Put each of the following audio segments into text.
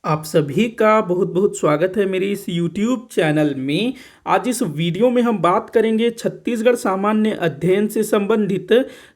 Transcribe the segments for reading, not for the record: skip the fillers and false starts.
आप सभी का बहुत बहुत स्वागत है मेरे इस YouTube चैनल में। आज इस वीडियो में हम बात करेंगे छत्तीसगढ़ सामान्य अध्ययन से संबंधित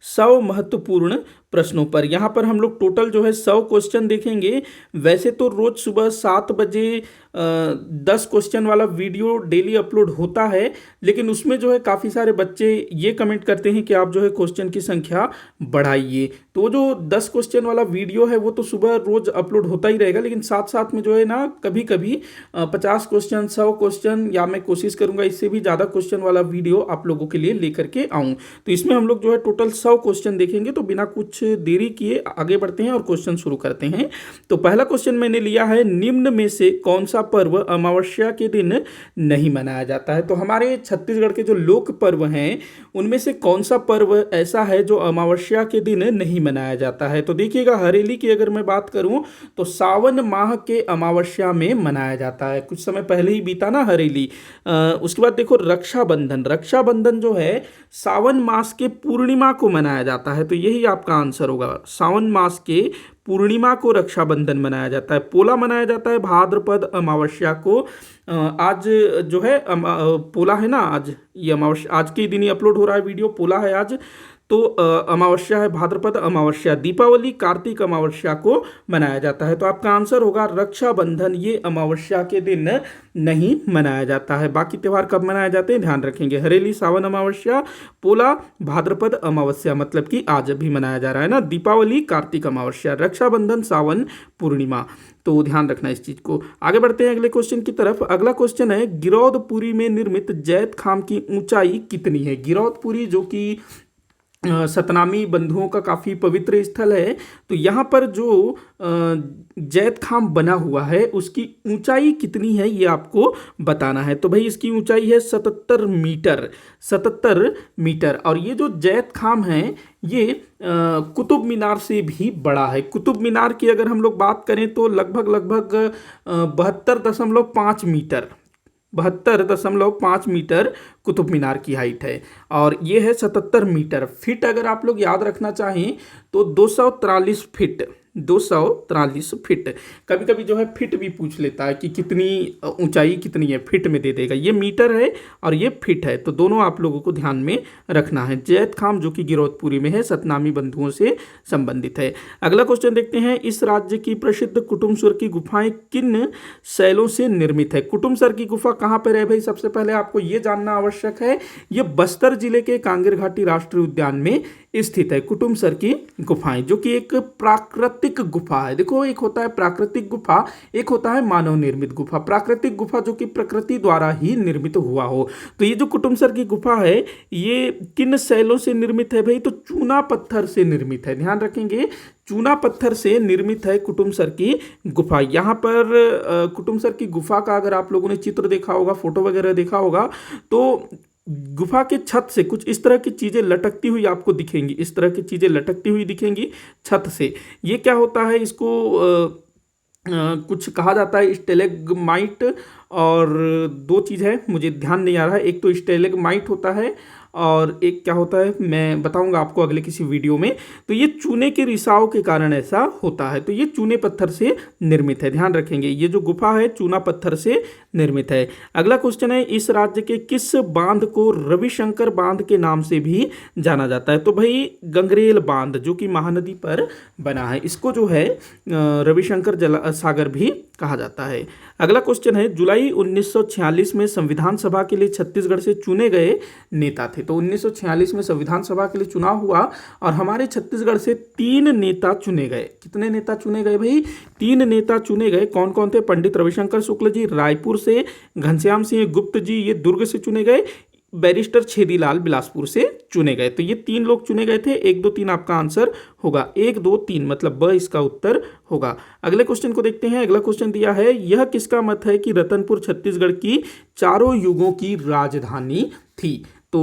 100 महत्वपूर्ण प्रश्नों पर। यहाँ पर हम लोग टोटल जो है 100 क्वेश्चन देखेंगे। वैसे तो रोज सुबह 7 बजे 10 क्वेश्चन वाला वीडियो डेली अपलोड होता है, लेकिन उसमें जो है काफ़ी सारे बच्चे ये कमेंट करते हैं कि आप जो है क्वेश्चन की संख्या बढ़ाइए। तो जो 10 क्वेश्चन वाला वीडियो है वो तो सुबह रोज अपलोड होता ही रहेगा, लेकिन साथ साथ में जो है ना कभी कभी 50 क्वेश्चन 100 क्वेश्चन या मैं कोशिश करूंगा इससे भी ज़्यादा क्वेश्चन वाला वीडियो आप लोगों के लिए लेकर के आऊँ। तो इसमें हम लोग जो है टोटल 100 क्वेश्चन देखेंगे। तो बिना कुछ देरी किए आगे बढ़ते हैं और क्वेश्चन शुरू करते हैं। तो पहला क्वेश्चन मैंने लिया है, निम्न में से कौन सा पर्व अमावस्या के दिन नहीं मनाया जाता है। तो हमारे छत्तीसगढ़ के जो लोक पर्व हैं उनमें से कौन सा पर्व ऐसा है जो अमावस्या के दिन नहीं मनाया जाता है। तो देखिएगा, हरेली की अगर मैं बात करूं तो सावन माह के अमावस्या में मनाया जाता है। कुछ समय पहले ही बीता ना हरेली। उसके बाद देखो रक्षाबंधन। रक्षाबंधन जो है सावन मास के पूर्णिमा को मनाया जाता है। तो यही आपका आंसर होगा, सावन मास के पूर्णिमा को रक्षाबंधन मनाया जाता है। पोला मनाया जाता है भाद्रपद अमावस्या को। आज जो है पोला है ना, आज ये अमावस्या, आज के दिन ही अपलोड हो रहा है वीडियो, पोला है आज। तो अमावस्या है भाद्रपद अमावस्या। दीपावली कार्तिक अमावस्या को मनाया जाता है। तो आपका आंसर होगा रक्षाबंधन, ये अमावस्या के दिन नहीं मनाया जाता है। बाकी त्यौहार कब मनाए जाते हैं ध्यान रखेंगे, हरेली सावन अमावस्या, पोला भाद्रपद अमावस्या, मतलब कि आज भी मनाया जा रहा है ना। दीपावली कार्तिक अमावस्या, रक्षाबंधन सावन पूर्णिमा। तो ध्यान रखना इस चीज को। आगे बढ़ते हैं अगले क्वेश्चन की तरफ। अगला क्वेश्चन है, गिरौदपुरी में निर्मित जैत खाम की ऊंचाई कितनी है। गिरौदपुरी जो कि सतनामी बंधुओं का काफ़ी पवित्र स्थल है। तो यहाँ पर जो जैत खाम बना हुआ है उसकी ऊंचाई कितनी है ये आपको बताना है। तो भाई इसकी ऊंचाई है 77 मीटर, 77 मीटर। और ये जो जैत खाम है ये कुतुब मीनार से भी बड़ा है। कुतुब मीनार की अगर हम लोग बात करें तो लगभग 72.5 मीटर, 72.5 मीटर कुतुब मीनार की हाइट है। और ये है 77 मीटर। फिट अगर आप लोग याद रखना चाहें तो 243 फिट, 243 फिट। कभी कभी जो है फिट भी पूछ लेता है कि कितनी ऊंचाई कितनी है, फिट में दे देगा। ये मीटर है और ये फिट है, तो दोनों आप लोगों को ध्यान में रखना है। जैत खाम जो कि गिरौदपुरी में है, सतनामी बंधुओं से संबंधित है। अगला क्वेश्चन देखते हैं, इस राज्य की प्रसिद्ध कुटुमसर की गुफाएं किन शैलों से निर्मित है। कुटुमसर की गुफा कहाँ पर है भाई, सबसे पहले आपको ये जानना आवश्यक है। ये बस्तर जिले के कांगेर घाटी राष्ट्रीय उद्यान में स्थित है कुटुमसर की गुफाएं, जो कि एक प्राकृतिक गुफा है। देखो, एक होता है प्राकृतिक गुफा, एक होता है मानव निर्मित गुफा। प्राकृतिक गुफा जो कि प्रकृति द्वारा ही निर्मित हुआ हो। तो ये जो कुटुमसर की गुफा है ये किन शैलों से निर्मित है भाई, तो चूना पत्थर से निर्मित है। ध्यान रखेंगे, चूना पत्थर से निर्मित है कुटुमसर की गुफा। यहाँ पर कुटुमसर की गुफा का अगर आप लोगों ने चित्र देखा होगा, फोटो वगैरह देखा होगा, तो गुफा के छत से कुछ इस तरह की चीजें लटकती हुई आपको दिखेंगी, इस तरह की चीजें लटकती हुई दिखेंगी छत से। ये क्या होता है, इसको कुछ कहा जाता है स्टेलेग्माइट, और दो चीज़ है मुझे ध्यान नहीं आ रहा है। एक तो स्टेलेग्माइट होता है और एक क्या होता है मैं बताऊंगा आपको अगले किसी वीडियो में। तो ये चूने के रिसाव के कारण ऐसा होता है। तो ये चूने पत्थर से निर्मित है, ध्यान रखेंगे। ये जो गुफा है चूना पत्थर से निर्मित है। अगला क्वेश्चन है, इस राज्य के किस बांध को रविशंकर बांध के नाम से भी जाना जाता है। तो भाई गंगरेल बांध जो कि महानदी पर बना है, इसको जो है रविशंकर जल सागर भी कहा जाता है। अगला क्वेश्चन है, जुलाई 1946 में संविधान सभा के लिए छत्तीसगढ़ से चुने गए नेता थे। तो 1946 में संविधान सभा के लिए चुनाव हुआ और हमारे छत्तीसगढ़ से 3 नेता चुने गए। कितने नेता चुने गए भाई, 3 नेता चुने गए। कौन कौन थे, पंडित रविशंकर शुक्ल जी रायपुर से, घनश्याम सिंह गुप्त जी ये दुर्ग से चुने गए, बैरिस्टर छेदीलाल बिलासपुर से चुने गए। तो ये 3 लोग चुने गए थे। 1 2 3 आपका आंसर होगा, 1 2 3 मतलब ब इसका उत्तर होगा। अगले क्वेश्चन को देखते हैं। अगला क्वेश्चन दिया है, यह किसका मत है कि रतनपुर छत्तीसगढ़ की चारों युगों की राजधानी थी। तो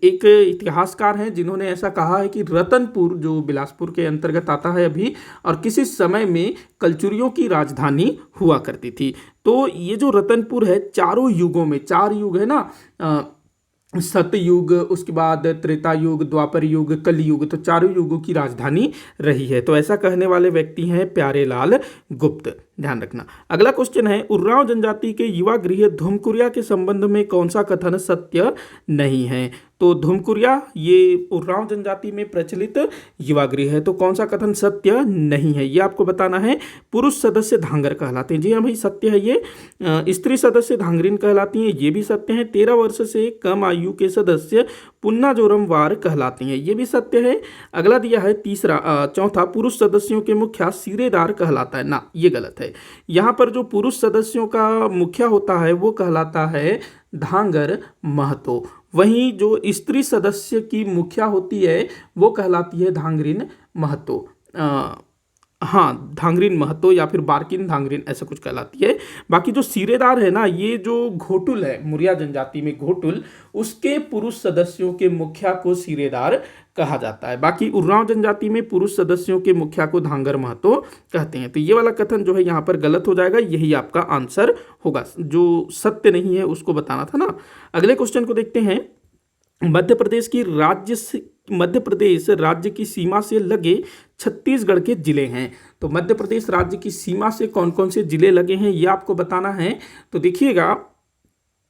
एक इतिहासकार हैं जिन्होंने ऐसा कहा है कि रतनपुर जो बिलासपुर के अंतर्गत आता है अभी, और किसी समय में कलचुरियों की राजधानी हुआ करती थी। तो ये जो रतनपुर है चारों युगों में, 4 युग है ना, सतयुग, उसके बाद त्रेता युग, द्वापर युग, कलयुग, तो चारों युगों की राजधानी रही है। तो ऐसा कहने वाले व्यक्ति हैं प्यारेलाल गुप्त। ध्यान रखना। अगला क्वेश्चन है, उर्राव जनजाति के युवा गृह धुमकुरिया के संबंध में कौन सा कथन सत्य नहीं है? तो धुमकुरिया ये उर्राव जनजाति में प्रचलित युवा गृह है, तो कौन सा कथन सत्य नहीं है ये आपको बताना है। पुरुष सदस्य धांगर कहलाते हैं, जी हाँ भाई सत्य है ये। स्त्री सदस्य धांगरिन कहलाती हैं, ये भी सत्य है। 13 वर्ष से कम आयु के सदस्य पुन्ना जोरम वार कहलाते हैं, ये भी सत्य है। अगला दिया है चौथा, पुरुष सदस्यों के मुखिया सिरेदार कहलाता है, ना ये गलत है। यहाँ पर जो पुरुष सदस्यों का मुखिया होता है वो कहलाता है धांगर महतो, वहीं जो स्त्री सदस्य की मुखिया होती है वो कहलाती है धांगरिन महतो। हाँ, धांगरिन महतो या फिर बारकिन धांगरिन ऐसा कुछ कहलाती है। बाकी जो सिरेदार है ना, ये जो घोटुल है, मुरिया जनजाति में घोटुल, उसके पुरुष सदस्यों के मुखिया को सिरेदार कहा जाता है। बाकी उर्राव जनजाति में पुरुष सदस्यों के मुखिया को धांगर महतो कहते हैं। तो ये वाला कथन जो है यहाँ पर गलत हो जाएगा, यही आपका आंसर होगा। जो सत्य नहीं है उसको बताना था ना। अगले क्वेश्चन को देखते हैं। मध्य प्रदेश राज्य की सीमा से लगे छत्तीसगढ़ के जिले हैं। तो मध्य प्रदेश राज्य की सीमा से कौन कौन से जिले लगे हैं ये आपको बताना है। तो देखिएगा,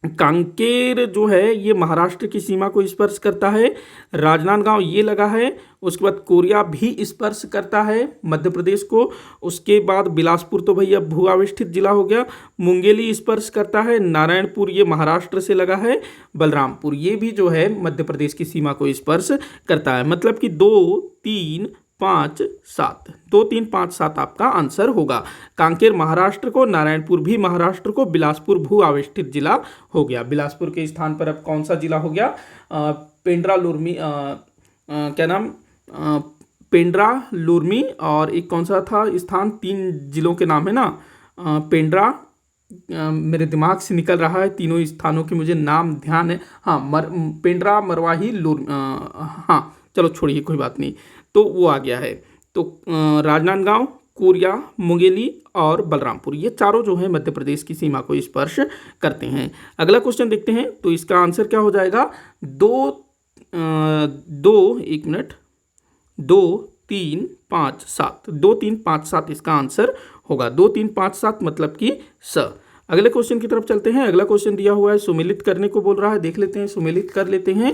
कांकेर जो है ये महाराष्ट्र की सीमा को स्पर्श करता है, राजनांदगांव ये लगा है, उसके बाद कोरिया भी स्पर्श करता है मध्य प्रदेश को, उसके बाद बिलासपुर तो भैया भू आविष्ठित जिला हो गया, मुंगेली स्पर्श करता है, नारायणपुर ये महाराष्ट्र से लगा है, बलरामपुर ये भी जो है मध्य प्रदेश की सीमा को स्पर्श करता है। मतलब कि 2, 3, 5, 7, 2, 3, 5, 7 आपका आंसर होगा। कांकेर महाराष्ट्र को, नारायणपुर भी महाराष्ट्र को, बिलासपुर भू आविष्ठित जिला हो गया। बिलासपुर के स्थान पर अब कौन सा जिला हो गया? पेंड्रा लुरमी, क्या नाम, पेंड्रा लुरमी, और एक कौन सा था स्थान? 3 जिलों के नाम है ना, पेंड्रा, मेरे दिमाग से निकल रहा है, तीनों स्थानों के मुझे नाम ध्यान है। हाँ, पेंड्रा, मरवाही, हाँ चलो छोड़िए कोई बात नहीं, तो वो आ गया है। तो राजनांदगांव, कोरिया, मुंगेली और बलरामपुर ये चारों जो है मध्य प्रदेश की सीमा को स्पर्श करते हैं। अगला क्वेश्चन देखते हैं। तो इसका आंसर क्या हो जाएगा? 2, 3, 5, 7, 2, 3, 5, 7 इसका आंसर होगा। 2, 3, 5, 7 मतलब कि स। अगले क्वेश्चन की तरफ चलते हैं। अगला क्वेश्चन दिया हुआ है, सुमेलित करने को बोल रहा है, देख लेते हैं, सुमेलित कर लेते हैं।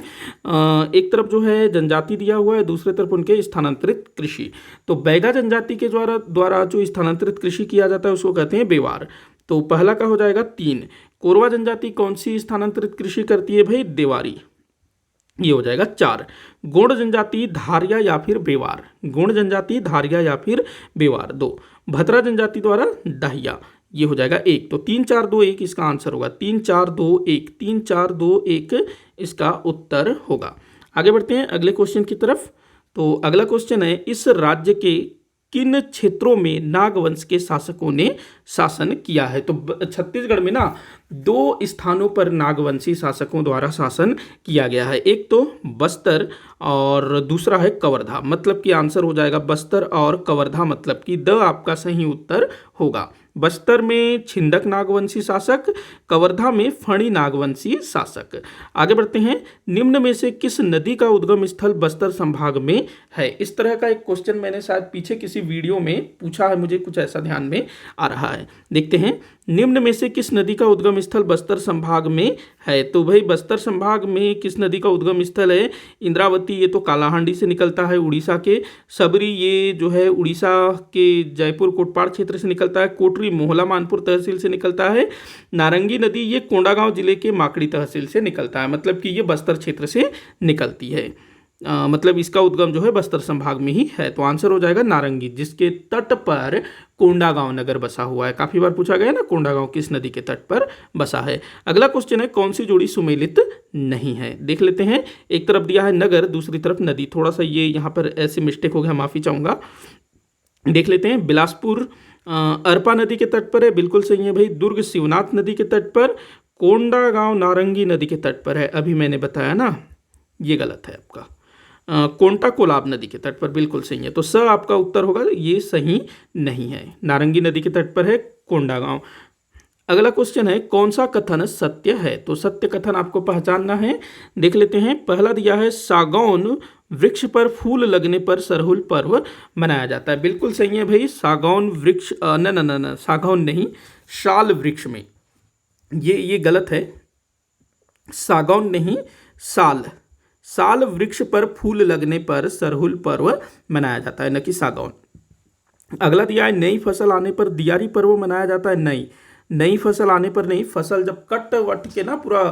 एक तरफ जो है जनजाति दिया हुआ है, दूसरे तरफ उनके स्थानांतरित कृषि। तो बैगा जनजाति के द्वारा जो स्थानांतरित कृषि किया जाता है उसको कहते हैं बेवार। तो पहला का हो जाएगा 3। कोरवा जनजाति कौन सी स्थानांतरित कृषि करती है भाई? देवारी, ये हो जाएगा 4। गोंड जनजाति धारिया या फिर बेवार, गोंड जनजाति धारिया या फिर बेवार 2। भतरा जनजाति द्वारा डाहिया, ये हो जाएगा 1। तो 3, 4, 2, 1 इसका आंसर होगा। 3, 4, 2, 1, 3, 4, 2, 1 इसका उत्तर होगा। आगे बढ़ते हैं अगले क्वेश्चन की तरफ। तो अगला क्वेश्चन है, इस राज्य के किन क्षेत्रों में नागवंश के शासकों ने शासन किया है? तो छत्तीसगढ़ में ना 2 स्थानों पर नागवंशी शासकों द्वारा शासन किया गया है। एक तो बस्तर और दूसरा है कवर्धा। मतलब कि आंसर हो जाएगा बस्तर और कवर्धा, मतलब कि द आपका सही उत्तर होगा। बस्तर में छिंदक नागवंशी शासक, कवर्धा में फणी नागवंशी शासक। आगे बढ़ते हैं। निम्न में से किस नदी का उद्गम स्थल बस्तर संभाग में है? इस तरह का एक क्वेश्चन मैंने शायद पीछे किसी वीडियो में पूछा है, मुझे कुछ ऐसा ध्यान में आ रहा है। देखते हैं, निम्न में से किस नदी का उद्गम स्थल बस्तर संभाग में है? तो भाई बस्तर संभाग में किस नदी का उद्गम स्थल है? इंद्रावती, ये तो कालाहांडी से निकलता है उड़ीसा के। सबरी, ये जो है उड़ीसा के जयपुर कोटपाड़ क्षेत्र से निकलता है। कोटरी मोहला मानपुर तहसील से निकलता है। नारंगी नदी ये कोंडागांव जिले के माकड़ी तहसील से निकलता है। मतलब कि ये बस्तर क्षेत्र से निकलती है। मतलब इसका उद्गम जो है बस्तर संभाग में ही है। तो आंसर हो जाएगा नारंगी, जिसके तट पर कोंडागांव नगर बसा हुआ है। काफी बार पूछा गया ना, कोंडागांव किस नदी के तट पर बसा है। अगला क्वेश्चन है, कौन सी जोड़ी सुमेलित नहीं है? देख लेते हैं। एक तरफ दिया है नगर, दूसरी तरफ नदी। थोड़ा सा ये यहाँ पर ऐसे मिस्टेक हो गया, माफी चाहूंगा। देख लेते हैं। बिलासपुर अरपा नदी के तट पर है, बिल्कुल सही है भाई। दुर्ग शिवनाथ नदी के तट पर। कोंडागांव नारंगी नदी के तट पर है, अभी मैंने बताया ना, ये गलत है आपका। कोंटा कोलाब नदी के तट पर, बिल्कुल सही है। तो स आपका उत्तर होगा, ये सही नहीं है। नारंगी नदी के तट पर है कोंडागांव। अगला क्वेश्चन है कौन सा कथन सत्य है। तो सत्य कथन आपको पहचानना है, देख लेते हैं। पहला दिया है सागौन वृक्ष पर फूल लगने पर सरहुल पर्व मनाया जाता है। बिल्कुल सही है भाई, सागौन वृक्ष न न न न सागौन नहीं, शाल वृक्ष में, ये गलत है, सागौन नहीं साल, साल वृक्ष पर फूल लगने पर सरहुल पर्व मनाया जाता है, न कि सागौन। अगला दिया है नई फसल आने पर दियारी पर्व मनाया जाता है। नई फसल आने पर नहीं, फसल जब कट वट के ना पूरा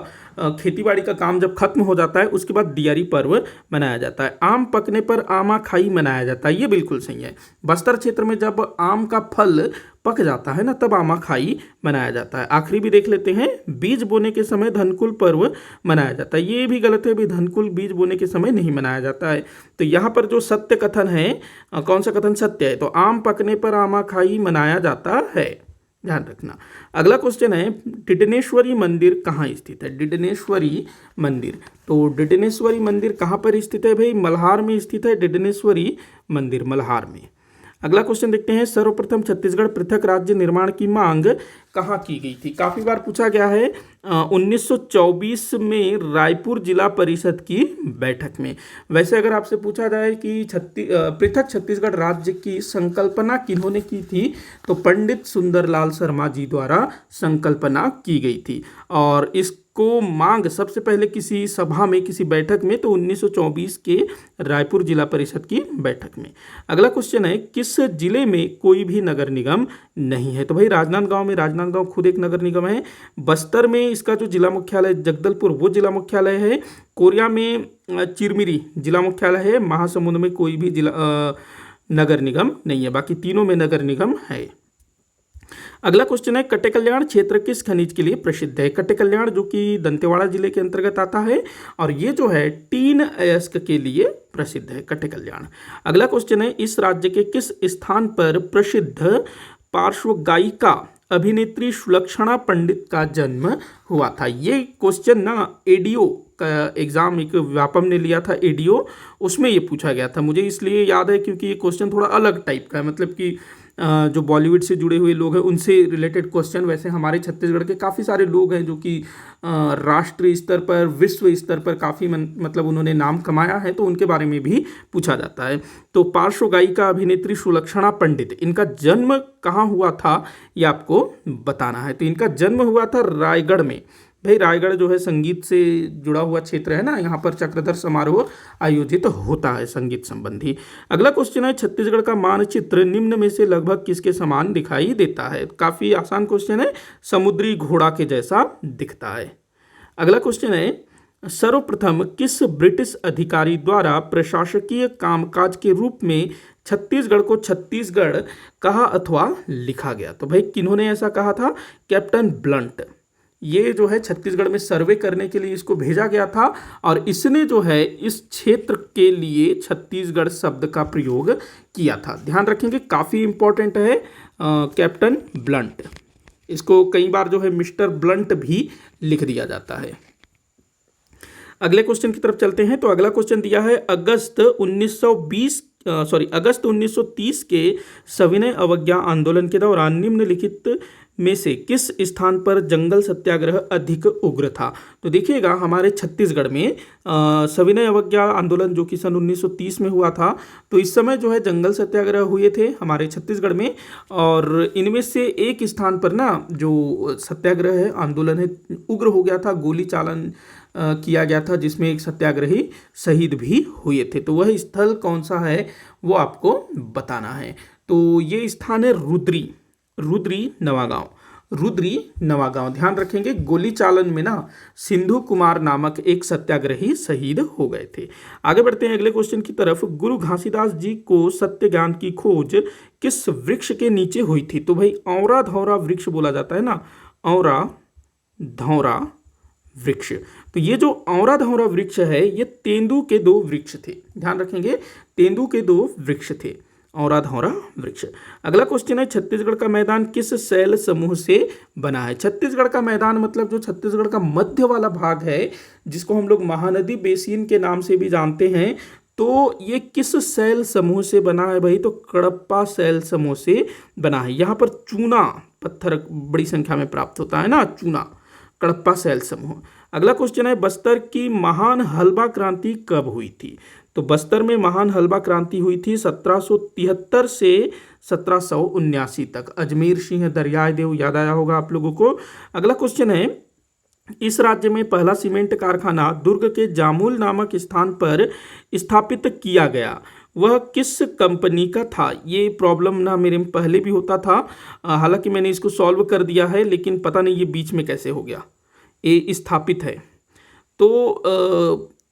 खेती बाड़ी का काम जब खत्म हो जाता है उसके बाद दियारी पर्व मनाया जाता है। आम पकने पर आमा खाई मनाया जाता है, ये बिल्कुल सही है। बस्तर क्षेत्र में जब आम का फल पक जाता है ना तब आमा खाई मनाया जाता है। आखिरी भी देख लेते हैं, बीज बोने के समय धनकुल पर्व मनाया जाता है, ये भी गलत है भी, धनकुल बीज बोने के समय नहीं मनाया जाता है। तो यहाँ पर जो सत्य कथन है, कौन सा कथन सत्य है, तो आम पकने पर आमा खाई मनाया जाता है, ध्यान रखना। अगला क्वेश्चन है डिडनेश्वरी मंदिर कहाँ स्थित है। डिडनेश्वरी मंदिर, तो डिडनेश्वरी मंदिर कहाँ पर स्थित है भाई, मल्हार में स्थित है डिडनेश्वरी मंदिर, मल्हार में। अगला क्वेश्चन देखते हैं, सर्वप्रथम छत्तीसगढ़ पृथक राज्य निर्माण की मांग कहाँ की गई थी। काफ़ी बार पूछा गया है, 1924 में रायपुर जिला परिषद की बैठक में। वैसे अगर आपसे पूछा जाए कि पृथक छत्तीसगढ़ राज्य की संकल्पना किन्होंने की थी, तो पंडित सुंदरलाल शर्मा जी द्वारा संकल्पना की गई थी। और इसको मांग सबसे पहले किसी सभा में, किसी बैठक में, तो 1924 के रायपुर जिला परिषद की बैठक में। अगला क्वेश्चन है किस जिले में कोई भी नगर निगम नहीं है। तो भाई राजनांदगांव में, राजनांदगांव खुद एक नगर निगम है। बस्तर में इसका जो जिला मुख्यालय जगदलपुर वो जिला मुख्यालय है। कोरिया में चिरमिरी जिला मुख्यालय है। महासमुंद में कोई भी जिला नगर निगम नहीं है, बाकी तीनों में नगर निगम है। अगला क्वेश्चन है कटेकल्याण क्षेत्र किस खनिज के लिए प्रसिद्ध है। कटेकल्याण जो कि दंतेवाड़ा जिले के अंतर्गत आता है और ये जो है टीन अयस्क के लिए प्रसिद्ध है कटेकल्याण। अगला क्वेश्चन है इस राज्य के किस स्थान पर प्रसिद्ध पार्श्व गायिका अभिनेत्री सुलक्षणा पंडित का जन्म हुआ था। ये क्वेश्चन ना एडीओ का एग्जाम, एक व्यापम ने लिया था एडीओ, उसमें ये पूछा गया था। मुझे इसलिए याद है क्योंकि ये क्वेश्चन थोड़ा अलग टाइप का है, मतलब कि जो बॉलीवुड से जुड़े हुए लोग हैं उनसे रिलेटेड क्वेश्चन। वैसे हमारे छत्तीसगढ़ के काफ़ी सारे लोग हैं जो कि राष्ट्रीय स्तर पर, विश्व स्तर पर काफ़ी मतलब उन्होंने नाम कमाया है, तो उनके बारे में भी पूछा जाता है। तो पार्श्व गायिका अभिनेत्री सुलक्षणा पंडित, इनका जन्म कहाँ हुआ था ये आपको बताना है। तो इनका जन्म हुआ था रायगढ़ में। भाई रायगढ़ जो है संगीत से जुड़ा हुआ क्षेत्र है ना, यहाँ पर चक्रधर समारोह आयोजित होता है संगीत संबंधी। अगला क्वेश्चन है छत्तीसगढ़ का मानचित्र निम्न में से लगभग किसके समान दिखाई देता है। काफ़ी आसान क्वेश्चन है, समुद्री घोड़ा के जैसा दिखता है। अगला क्वेश्चन है सर्वप्रथम किस ब्रिटिश अधिकारी द्वारा प्रशासकीय कामकाज के रूप में छत्तीसगढ़ को छत्तीसगढ़ कहा अथवा लिखा गया। तो भाई किन्होंने ऐसा कहा था, कैप्टन ब्लंट। ये जो है छत्तीसगढ़ में सर्वे करने के लिए इसको भेजा गया था और इसने जो है इस क्षेत्र के लिए छत्तीसगढ़ शब्द का प्रयोग किया था। ध्यान रखेंगे, काफ़ी इंपॉर्टेंट है कैप्टन ब्लंट। इसको कई बार जो है मिस्टर ब्लंट भी लिख दिया जाता है। अगले क्वेश्चन की तरफ चलते हैं। तो अगला क्वेश्चन दिया है अगस्त 1930 के सविनय अवज्ञा आंदोलन के दौरान निम्नलिखित में से किस स्थान पर जंगल सत्याग्रह अधिक उग्र था। तो देखिएगा हमारे छत्तीसगढ़ में सविनय अवज्ञा आंदोलन जो कि सन 1930 में हुआ था, तो इस समय जो है जंगल सत्याग्रह हुए थे हमारे छत्तीसगढ़ में। और इनमें से एक स्थान पर ना जो सत्याग्रह है, आंदोलन है, उग्र हो गया था, गोली चालन किया गया था, जिसमें एक सत्याग्रही शहीद भी हुए थे। तो वह स्थल कौन सा है वो आपको बताना है। तो ये स्थान है रुद्री नवागांव। ध्यान रखेंगे, गोली चालन में ना सिंधु कुमार नामक एक सत्याग्रही शहीद हो गए थे। आगे बढ़ते हैं अगले क्वेश्चन की तरफ। गुरु घासीदास जी को सत्य ज्ञान की खोज किस वृक्ष के नीचे हुई थी। तो भाई औरा धौरा वृक्ष बोला जाता है ना, औरा धौरा वृक्ष। तो ये जो औरा धौरा वृक्ष है ये तेंदू के 2 वृक्ष थे। ध्यान रखेंगे, तेंदू के 2 वृक्ष थे, औरा धौरा वृक्ष। अगला क्वेश्चन है छत्तीसगढ़ का मैदान किस शैल समूह से बना है। छत्तीसगढ़ का मैदान मतलब जो छत्तीसगढ़ का मध्य वाला भाग है, जिसको हम लोग महानदी बेसिन के नाम से भी जानते हैं, तो ये किस सेल समूह से बना है भाई? तो कडप्पा सेल समूह से बना है। यहाँ पर चूना पत्थर बड़ी संख्या में प्राप्त होता है ना, चूना, कडप्पा सेल समूह। अगला क्वेश्चन है, बस्तर की महान हलवा क्रांति कब हुई थी? तो बस्तर में महान हलवा क्रांति हुई थी 1773 से 1779 तक। अजमेर सिंह दरियाई देव याद आया होगा आप लोगों को। अगला क्वेश्चन है, इस राज्य में पहला सीमेंट कारखाना दुर्ग के जामुल नामक स्थान पर स्थापित किया गया, वह किस कंपनी का था? ये प्रॉब्लम ना मेरे में पहले भी होता था, हालांकि मैंने इसको सॉल्व कर दिया है, लेकिन पता नहीं ये बीच में कैसे हो गया। ये स्थापित है तो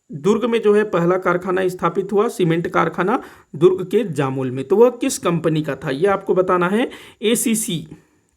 दुर्ग में जो है पहला कारखाना स्थापित हुआ, सीमेंट कारखाना दुर्ग के जामुल में। तो वह किस कंपनी का था ये आपको बताना है। एसीसी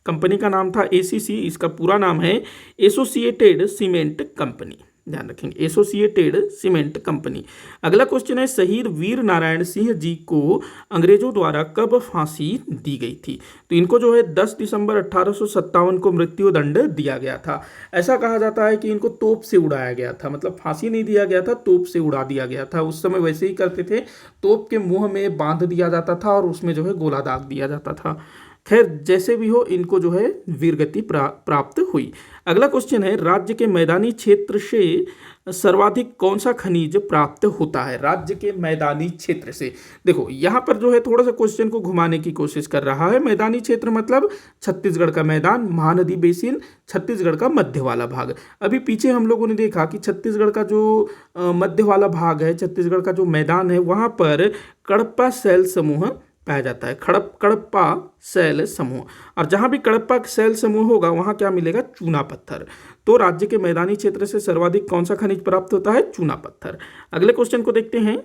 कंपनी का नाम था, एसीसी, इसका पूरा नाम है एसोसिएटेड सीमेंट कंपनी, ध्यान रखेंगे, एसोसिएटेड सीमेंट कंपनी। अगला क्वेश्चन है, शहीद वीर नारायण सिंह जी को अंग्रेजों द्वारा कब फांसी दी गई थी? तो इनको जो है 10 दिसंबर 1857 को मृत्यु दंड दिया गया था। ऐसा कहा जाता है कि इनको तोप से उड़ाया गया था, मतलब फांसी नहीं दिया गया था, तोप से उड़ा दिया गया था। उस समय वैसे ही करते थे, तोप के मुंह में बांध दिया जाता था और उसमें जो है गोला दाग दिया जाता था। खैर जैसे भी हो, इनको जो है वीरगति प्राप्त हुई। अगला क्वेश्चन है, राज्य के मैदानी क्षेत्र से सर्वाधिक कौन सा खनिज प्राप्त होता है? राज्य के मैदानी क्षेत्र से, देखो यहाँ पर जो है थोड़ा सा क्वेश्चन को घुमाने की कोशिश कर रहा है। मैदानी क्षेत्र मतलब छत्तीसगढ़ का मैदान, महानदी बेसिन, छत्तीसगढ़ का मध्य वाला भाग। अभी पीछे हम लोगों ने देखा कि छत्तीसगढ़ का जो मध्य वाला भाग है, छत्तीसगढ़ का जो मैदान है, वहाँ पर कडप्पा सेल समूह पाया जाता है, कडप्पा सेल समूह। और जहां भी कडप्पा सेल समूह होगा वहां क्या मिलेगा? चूना पत्थर। तो राज्य के मैदानी क्षेत्र से सर्वाधिक कौन सा खनिज प्राप्त होता है? चूना पत्थर। अगले क्वेश्चन को देखते हैं।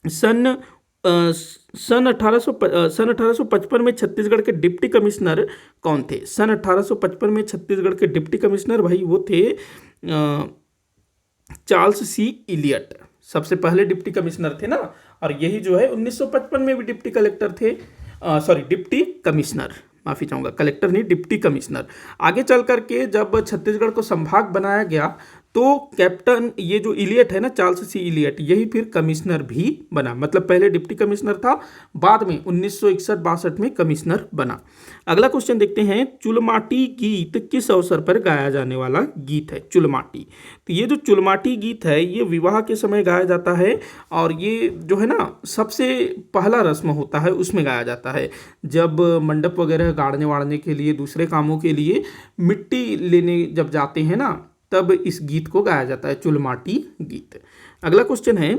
सन 1855 में छत्तीसगढ़ के डिप्टी कमिश्नर कौन थे? सन 1855 में छत्तीसगढ़ के डिप्टी कमिश्नर भाई वो थे चार्ल्स सी इलियट, सबसे पहले डिप्टी कमिश्नर थे ना। और यही जो है 1955 में भी डिप्टी कलेक्टर थे, डिप्टी कमिश्नर, माफी चाहूंगा, कलेक्टर नहीं, डिप्टी कमिश्नर। आगे चल करके जब छत्तीसगढ़ को संभाग बनाया गया तो कैप्टन ये जो इलियट है ना, चार्ल्स सी इलियट, यही फिर कमिश्नर भी बना। मतलब पहले डिप्टी कमिश्नर था, बाद में 1961-62 में कमिश्नर बना। अगला क्वेश्चन देखते हैं, चुलमाटी गीत किस अवसर पर गाया जाने वाला गीत है? चुलमाटी। तो ये जो चुलमाटी गीत है ये विवाह के समय गाया जाता है, और ये जो है ना सबसे पहला रस्म होता है उसमें गाया जाता है। जब मंडप वगैरह गाड़ने वाड़ने के लिए, दूसरे कामों के लिए मिट्टी लेने जब जाते हैं ना, तब इस गीत को गाया जाता है, चुलमाटी गीत। अगला क्वेश्चन है,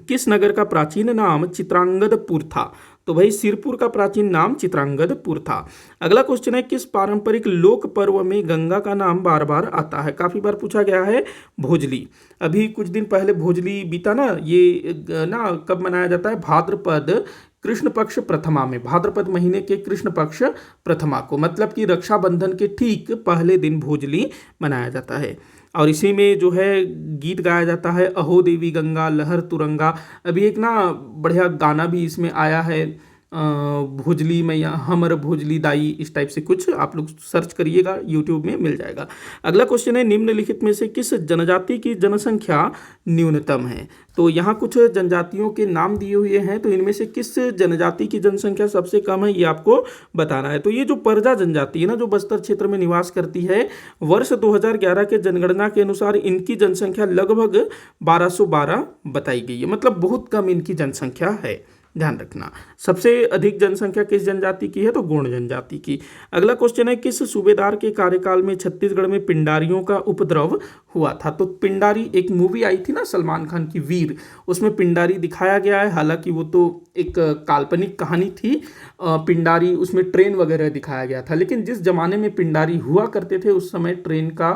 किस नगर का प्राचीन नाम चित्रांगदपुर था? तो भाई सिरपुर का प्राचीन नाम चित्रांगदपुर था। अगला क्वेश्चन है, किस पारंपरिक लोक पर्व में गंगा का नाम बार बार आता है? काफी बार पूछा गया है, भोजली। अभी कुछ दिन पहले भोजली बीता ना, ये ना कब मनाया जाता है? भाद्रपद कृष्ण पक्ष प्रथमा में, भाद्रपद महीने के कृष्ण पक्ष प्रथमा को, मतलब कि रक्षाबंधन के ठीक पहले दिन भोजली मनाया जाता है। और इसी में जो है गीत गाया जाता है, अहो देवी गंगा लहर तुरंगा। अभी एक ना बढ़िया गाना भी इसमें आया है, भोजली मैया हमर भोजली दाई, इस टाइप से कुछ, आप लोग सर्च करिएगा, यूट्यूब में मिल जाएगा। अगला क्वेश्चन है, निम्नलिखित में से किस जनजाति की जनसंख्या न्यूनतम है? तो यहाँ कुछ जनजातियों के नाम दिए हुए हैं, तो इनमें से किस जनजाति की जनसंख्या सबसे कम है ये आपको बताना है। तो ये जो परजा जनजाति है ना, जो बस्तर क्षेत्र में निवास करती है, वर्ष 2011 के जनगणना के अनुसार इनकी जनसंख्या लगभग 1212 बताई गई है, मतलब बहुत कम इनकी जनसंख्या है, ध्यान रखना। सबसे अधिक जनसंख्या किस जनजाति की है? तो गोंड जनजाति की। अगला क्वेश्चन है, किस सूबेदार के कार्यकाल में छत्तीसगढ़ में पिंडारियों का उपद्रव हुआ था? तो पिंडारी, एक मूवी आई थी ना सलमान खान की, वीर, उसमें पिंडारी दिखाया गया है। हालांकि वो तो एक काल्पनिक कहानी थी, पिंडारी उसमें ट्रेन वगैरह दिखाया गया था, लेकिन जिस जमाने में पिंडारी हुआ करते थे उस समय ट्रेन का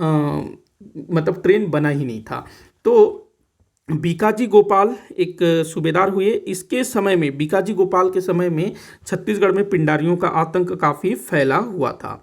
मतलब ट्रेन बना ही नहीं था। तो बीकाजी गोपाल एक सूबेदार हुए, इसके समय में, बीकाजी गोपाल के समय में छत्तीसगढ़ में पिंडारियों का आतंक काफ़ी फैला हुआ था।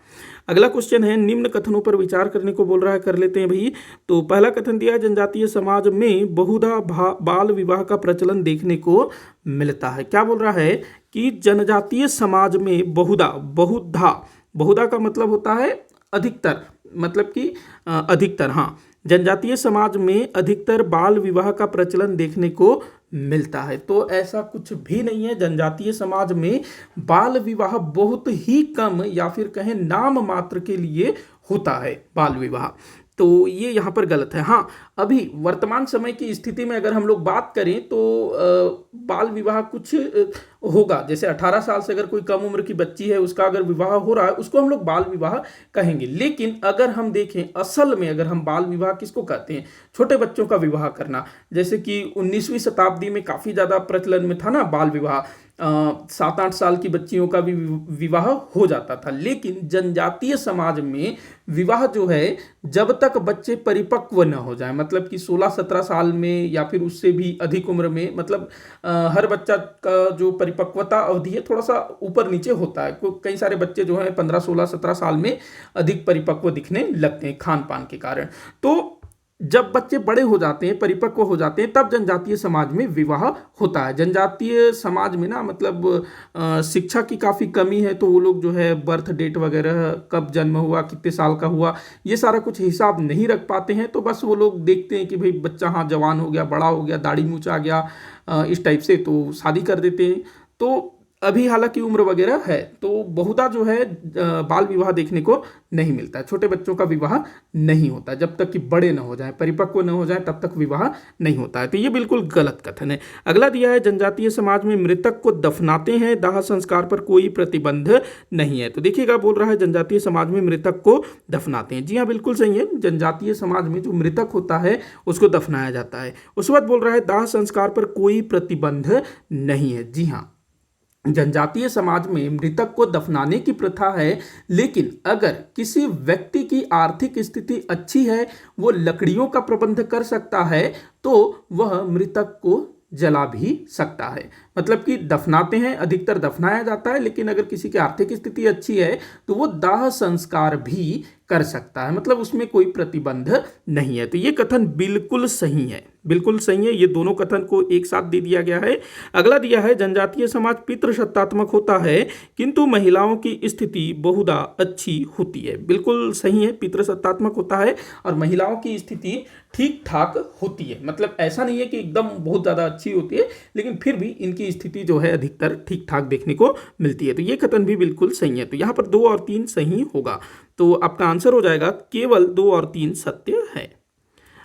अगला क्वेश्चन है, निम्न कथनों पर विचार करने को बोल रहा है, कर लेते हैं भाई। तो पहला कथन दिया है, जनजातीय समाज में बहुधा बाल विवाह का प्रचलन देखने को मिलता है। क्या बोल रहा है कि जनजातीय समाज में बहुधा का मतलब होता है अधिकतर, मतलब कि अधिकतर, हाँ, जनजातीय समाज में अधिकतर बाल विवाह का प्रचलन देखने को मिलता है। तो ऐसा कुछ भी नहीं है, जनजातीय समाज में बाल विवाह बहुत ही कम या फिर कहें नाम मात्र के लिए होता है बाल विवाह। तो ये यहाँ पर गलत है। हाँ, अभी वर्तमान समय की स्थिति में अगर हम लोग बात करें तो बाल विवाह कुछ होगा, जैसे 18 साल से अगर कोई कम उम्र की बच्ची है उसका अगर विवाह हो रहा है उसको हम लोग बाल विवाह कहेंगे। लेकिन अगर हम देखें असल में अगर हम बाल विवाह किसको कहते हैं, छोटे बच्चों का विवाह करना, जैसे कि 19वीं शताब्दी में काफ़ी ज़्यादा प्रचलन में था ना बाल विवाह, 7-8 साल की बच्चियों का भी विवाह हो जाता था। लेकिन जनजातीय समाज में विवाह जो है जब तक बच्चे परिपक्व न हो जाए, मतलब कि 16-17 साल में या फिर उससे भी अधिक उम्र में, मतलब हर बच्चा का जो परिपक्वता अवधि है थोड़ा सा ऊपर नीचे होता है। कई सारे बच्चे जो हैं 15, 16, 17 साल में अधिक परिपक्व दिखने लगते हैं खान पान के कारण। तो जब बच्चे बड़े हो जाते हैं, परिपक्व हो जाते हैं, तब जनजातीय समाज में विवाह होता है। जनजातीय समाज में ना मतलब शिक्षा की काफ़ी कमी है, तो वो लोग जो है बर्थ डेट वगैरह, कब जन्म हुआ, कितने साल का हुआ, ये सारा कुछ हिसाब नहीं रख पाते हैं। तो बस वो लोग देखते हैं कि भाई बच्चा हाँ जवान हो गया, बड़ा हो गया, दाढ़ी मूंछ आ गया, इस टाइप से तो शादी कर देते हैं। तो अभी हालांकि उम्र वगैरह है तो बहुधा जो है बाल विवाह देखने को नहीं मिलता है। छोटे बच्चों का विवाह नहीं होता जब तक कि बड़े न हो जाएं, परिपक्व न हो जाएं, तब तक विवाह नहीं होता है। तो ये बिल्कुल गलत कथन है। अगला दिया है जनजातीय समाज में मृतक को दफनाते हैं, दाह संस्कार पर कोई प्रतिबंध नहीं है। तो देखिएगा बोल रहा है जनजातीय समाज में मृतक को दफनाते हैं। जी हाँ, बिल्कुल सही है, जनजातीय समाज में जो मृतक होता है उसको दफनाया जाता है। उस वक्त बोल रहा है दाह संस्कार पर कोई प्रतिबंध नहीं है। जी हाँ, जनजातीय समाज में मृतक को दफनाने की प्रथा है, लेकिन अगर किसी व्यक्ति की आर्थिक स्थिति अच्छी है, वो लकड़ियों का प्रबंध कर सकता है, तो वह मृतक को जला भी सकता है। मतलब कि दफनाते हैं, अधिकतर दफनाया जाता है, लेकिन अगर किसी की आर्थिक स्थिति अच्छी है तो वो दाह संस्कार भी कर सकता है, मतलब उसमें कोई प्रतिबंध नहीं है। तो ये कथन बिल्कुल सही है, बिल्कुल सही है। ये दोनों कथन को एक साथ दे दिया गया है। अगला दिया है जनजातीय समाज पितृसत्तात्मक होता है किंतु महिलाओं की स्थिति बहुधा अच्छी होती है। बिल्कुल सही है, पितृसत्तात्मक होता है और महिलाओं की स्थिति ठीक ठाक होती है। मतलब ऐसा नहीं है कि एकदम बहुत ज़्यादा अच्छी होती है, लेकिन फिर भी इनकी स्थिति जो है अधिकतर ठीक ठाक देखने को मिलती है। तो ये कथन भी बिल्कुल सही है। तो यहाँ पर 2 और 3 सही होगा। तो आपका आंसर हो जाएगा केवल 2 और 3 सत्य है।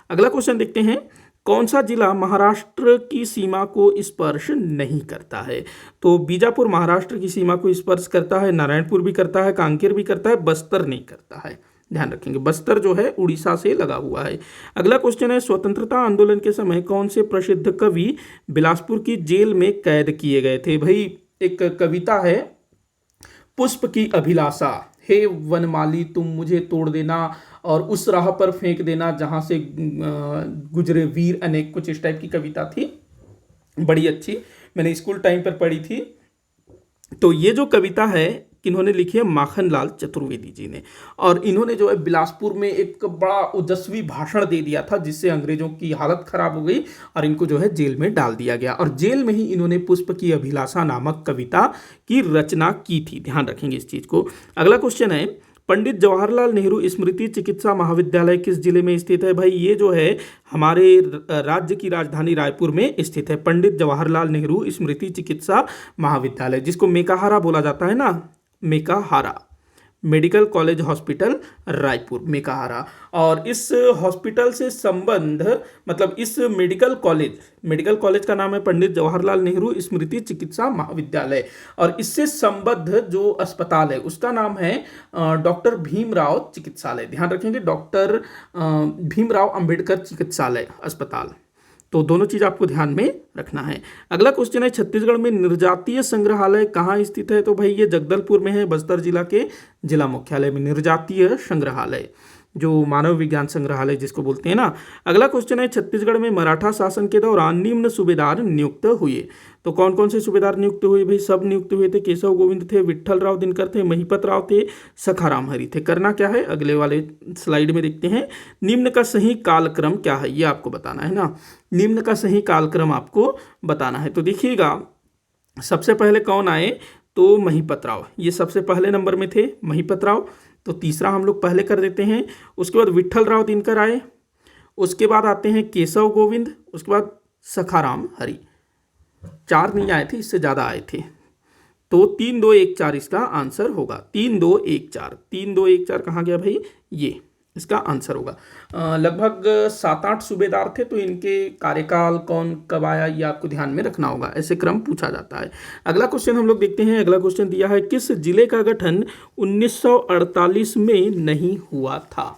अगला क्वेश्चन देखते हैं, कौन सा जिला महाराष्ट्र की सीमा को स्पर्श नहीं करता है? तो बीजापुर महाराष्ट्र की सीमा को स्पर्श करता है, नारायणपुर भी करता है, कांकेर भी करता है, बस्तर नहीं करता है। ध्यान रखेंगे, बस्तर जो है उड़ीसा से लगा हुआ है। अगला क्वेश्चन है, स्वतंत्रता आंदोलन के समय कौन से प्रसिद्ध कवि बिलासपुर की जेल में कैद किए गए थे? भाई एक कविता है पुष्प की अभिलाषा, हे वनमाली तुम मुझे तोड़ देना और उस राह पर फेंक देना जहां से गुजरे वीर अनेक, कुछ इस टाइप की कविता थी, बड़ी अच्छी, मैंने स्कूल टाइम पर पढ़ी थी। तो ये जो कविता है किन्होंने लिखी है, माखनलाल चतुर्वेदी जी ने, और इन्होंने जो है बिलासपुर में एक बड़ा ओजस्वी भाषण दे दिया था, जिससे अंग्रेजों की हालत खराब हो गई और इनको जो है जेल में डाल दिया गया, और जेल में ही इन्होंने पुष्प की अभिलाषा नामक कविता की रचना की थी। ध्यान रखेंगे इस चीज को। अगला क्वेश्चन है, पंडित जवाहरलाल नेहरू स्मृति चिकित्सा महाविद्यालय किस जिले में स्थित है? भाई ये जो है हमारे राज्य की राजधानी रायपुर में स्थित है, पंडित जवाहरलाल नेहरू स्मृति चिकित्सा महाविद्यालय, जिसको मेकाहारा बोला जाता है ना, Mekahara medical college hospital Raipur, Mekahara. और इस हॉस्पिटल से संबंध, मतलब इस मेडिकल कॉलेज का नाम है पंडित जवाहरलाल नेहरू स्मृति चिकित्सा महाविद्यालय, और इससे संबद्ध जो अस्पताल है उसका नाम है डॉक्टर भीमराव चिकित्सालय। ध्यान रखेंगे, डॉक्टर भीमराव अंबेडकर चिकित्सालय अस्पताल। तो दोनों चीज आपको ध्यान में रखना है। अगला क्वेश्चन है, छत्तीसगढ़ में निर्जातीय संग्रहालय कहाँ स्थित है? तो भाई ये जगदलपुर में है, बस्तर जिला के जिला मुख्यालय में निर्जातीय संग्रहालय, जो मानव विज्ञान संग्रहालय जिसको बोलते हैं ना। अगला क्वेश्चन है, छत्तीसगढ़ में मराठा शासन के दौरान निम्न सूबेदार नियुक्त हुए। तो कौन कौन से सूबेदार नियुक्त हुए? भाई सब नियुक्त हुए थे, केशव गोविंद थे, विट्ठल राव दिनकर थे, महिपत राव थे, सखाराम हरि थे। करना क्या है, अगले वाले स्लाइड में देखते हैं। निम्न का सही कालक्रम क्या है, ये आपको बताना है ना, निम्न का सही कालक्रम आपको बताना है। तो देखिएगा, सबसे पहले कौन आए? तो महिपत राव, ये सबसे पहले नंबर में थे महिपत राव, तो तीसरा हम लोग पहले कर देते हैं। उसके बाद विट्ठल राव दिनकर आए, उसके बाद आते हैं केशव गोविंद, उसके बाद सखाराम हरि। 4 नहीं आए थे, इससे ज़्यादा आए थे। तो 3 2 1 4 इसका आंसर होगा। 3 2 1 4, 3 2 1 4 कहाँ गया भाई, ये इसका आंसर होगा। लगभग 7-8 सूबेदार थे, तो इनके कार्यकाल कौन कब आया ये आपको ध्यान में रखना होगा, ऐसे क्रम पूछा जाता है। अगला क्वेश्चन हम लोग देखते हैं। अगला क्वेश्चन दिया है, किस जिले का गठन 1948 में नहीं हुआ था।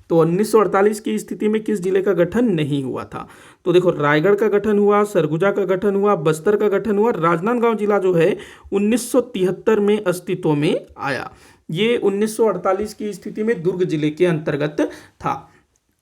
तो 1948 की स्थिति में किस जिले का गठन नहीं हुआ था। तो देखो, रायगढ़ का गठन हुआ, सरगुजा का गठन हुआ, बस्तर का गठन हुआ, राजनांदगांव जिला जो है 1973 में अस्तित्व में आया। ये 1948 की स्थिति में दुर्ग जिले के अंतर्गत था।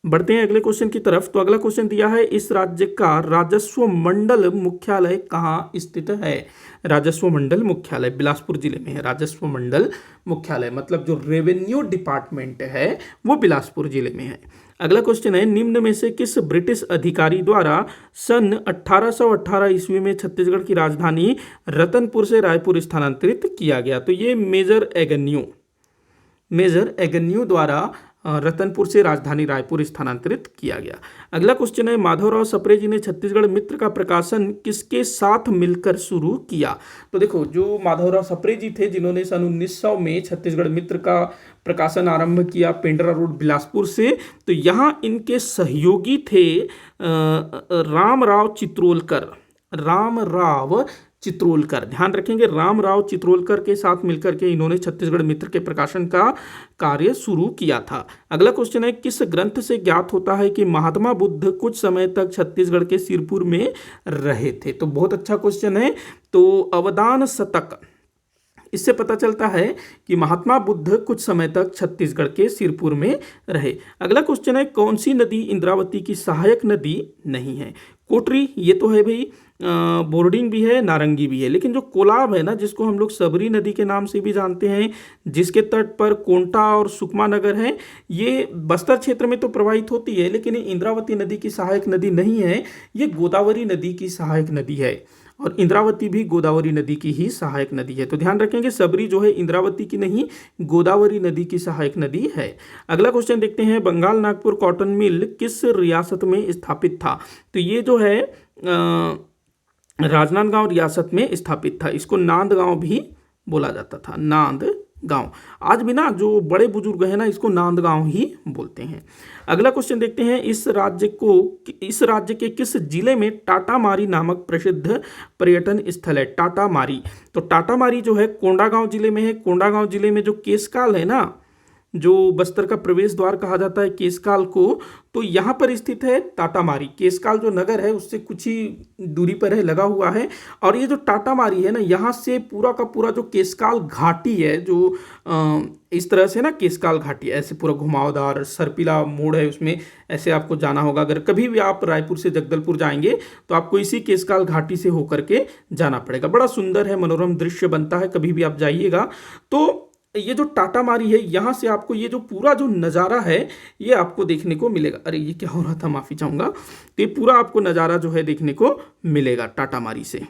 बढ़ते हैं अगले क्वेश्चन की तरफ। तो अगला क्वेश्चन दिया है, इस राज्य का राजस्व मंडल मुख्यालय कहाँ स्थित है। राजस्व मंडल मुख्यालय बिलासपुर जिले में है। राजस्व मंडल मुख्यालय मतलब जो रेवेन्यू डिपार्टमेंट है वो बिलासपुर जिले में है। अगला क्वेश्चन है, निम्न में से किस ब्रिटिश अधिकारी द्वारा सन 1818 ईस्वी में छत्तीसगढ़ की राजधानी रतनपुर से रायपुर स्थानांतरित किया गया। तो ये मेजर एगन्यू द्वारा रतनपुर से राजधानी रायपुर स्थानांतरित किया गया। अगला क्वेश्चन है, माधवराव सप्रे जी ने छत्तीसगढ़ मित्र का प्रकाशन किसके साथ मिलकर शुरू किया। तो देखो, जो माधवराव सप्रे जी थे जिन्होंने सन 1900 में छत्तीसगढ़ मित्र का प्रकाशन आरंभ किया पेंड्रा रोड बिलासपुर से, तो यहाँ इनके सहयोगी थे रामराव चित्रोलकर। ध्यान रखेंगे, रामराव चित्रोलकर के साथ मिलकर के इन्होंने छत्तीसगढ़ मित्र के प्रकाशन का कार्य शुरू किया था। अगला क्वेश्चन है, किस ग्रंथ से ज्ञात होता है कि महात्मा बुद्ध कुछ समय तक छत्तीसगढ़ के सिरपुर में रहे थे। तो बहुत अच्छा क्वेश्चन है। तो अवदान शतक, इससे पता चलता है कि महात्मा बुद्ध कुछ समय तक छत्तीसगढ़ के सिरपुर में रहे। अगला क्वेश्चन है, कौन सी नदी इंद्रावती की सहायक नदी नहीं है। कोटरी ये तो है भाई, बोर्डिंग भी है, नारंगी भी है, लेकिन जो कोलाब है ना, जिसको हम लोग सबरी नदी के नाम से भी जानते हैं, जिसके तट पर कोंटा और सुकमा नगर है, ये बस्तर क्षेत्र में तो प्रवाहित होती है, लेकिन ये इंद्रावती नदी की सहायक नदी नहीं है, ये गोदावरी नदी की सहायक नदी है। और इंद्रावती भी गोदावरी नदी की ही सहायक नदी है। तो ध्यान रखेंगे, सबरी जो है इंद्रावती की नहीं, गोदावरी नदी की सहायक नदी है। अगला क्वेश्चन देखते हैं, बंगाल नागपुर कॉटन मिल किस रियासत में स्थापित था। तो ये जो है राजनांदगांव रियासत में स्थापित था। इसको नांदगांव भी बोला जाता था, नांदगांव। आज भी ना जो बड़े बुजुर्ग हैं ना, इसको नांदगांव ही बोलते हैं। अगला क्वेश्चन देखते हैं, इस राज्य के किस जिले में टाटामारी नामक प्रसिद्ध पर्यटन स्थल है। टाटामारी, तो टाटामारी जो है कोंडागांव जिले में है। कोंडागांव जिले में जो केशकाल है ना, जो बस्तर का प्रवेश द्वार कहा जाता है केशकाल को, तो यहाँ पर स्थित है टाटामारी। केशकाल जो नगर है उससे कुछ ही दूरी पर है, लगा हुआ है। और ये जो टाटामारी है ना, यहाँ से पूरा का पूरा जो केशकाल घाटी है, जो इस तरह से ना केशकाल घाटी ऐसे पूरा घुमावदार सर्पिला मोड़ है, उसमें ऐसे आपको जाना होगा। अगर कभी भी आप रायपुर से जगदलपुर जाएंगे तो आपको इसी केशकाल घाटी से होकर के जाना पड़ेगा। बड़ा सुंदर है, मनोरम दृश्य बनता है, कभी भी आप जाइएगा। तो ये जो टाटामारी है, यहाँ से आपको ये जो पूरा जो नज़ारा है ये आपको देखने को मिलेगा। अरे ये क्या हो रहा था, माफ़ी चाहूँगा। तो ये पूरा आपको नज़ारा जो है देखने को मिलेगा टाटामारी से।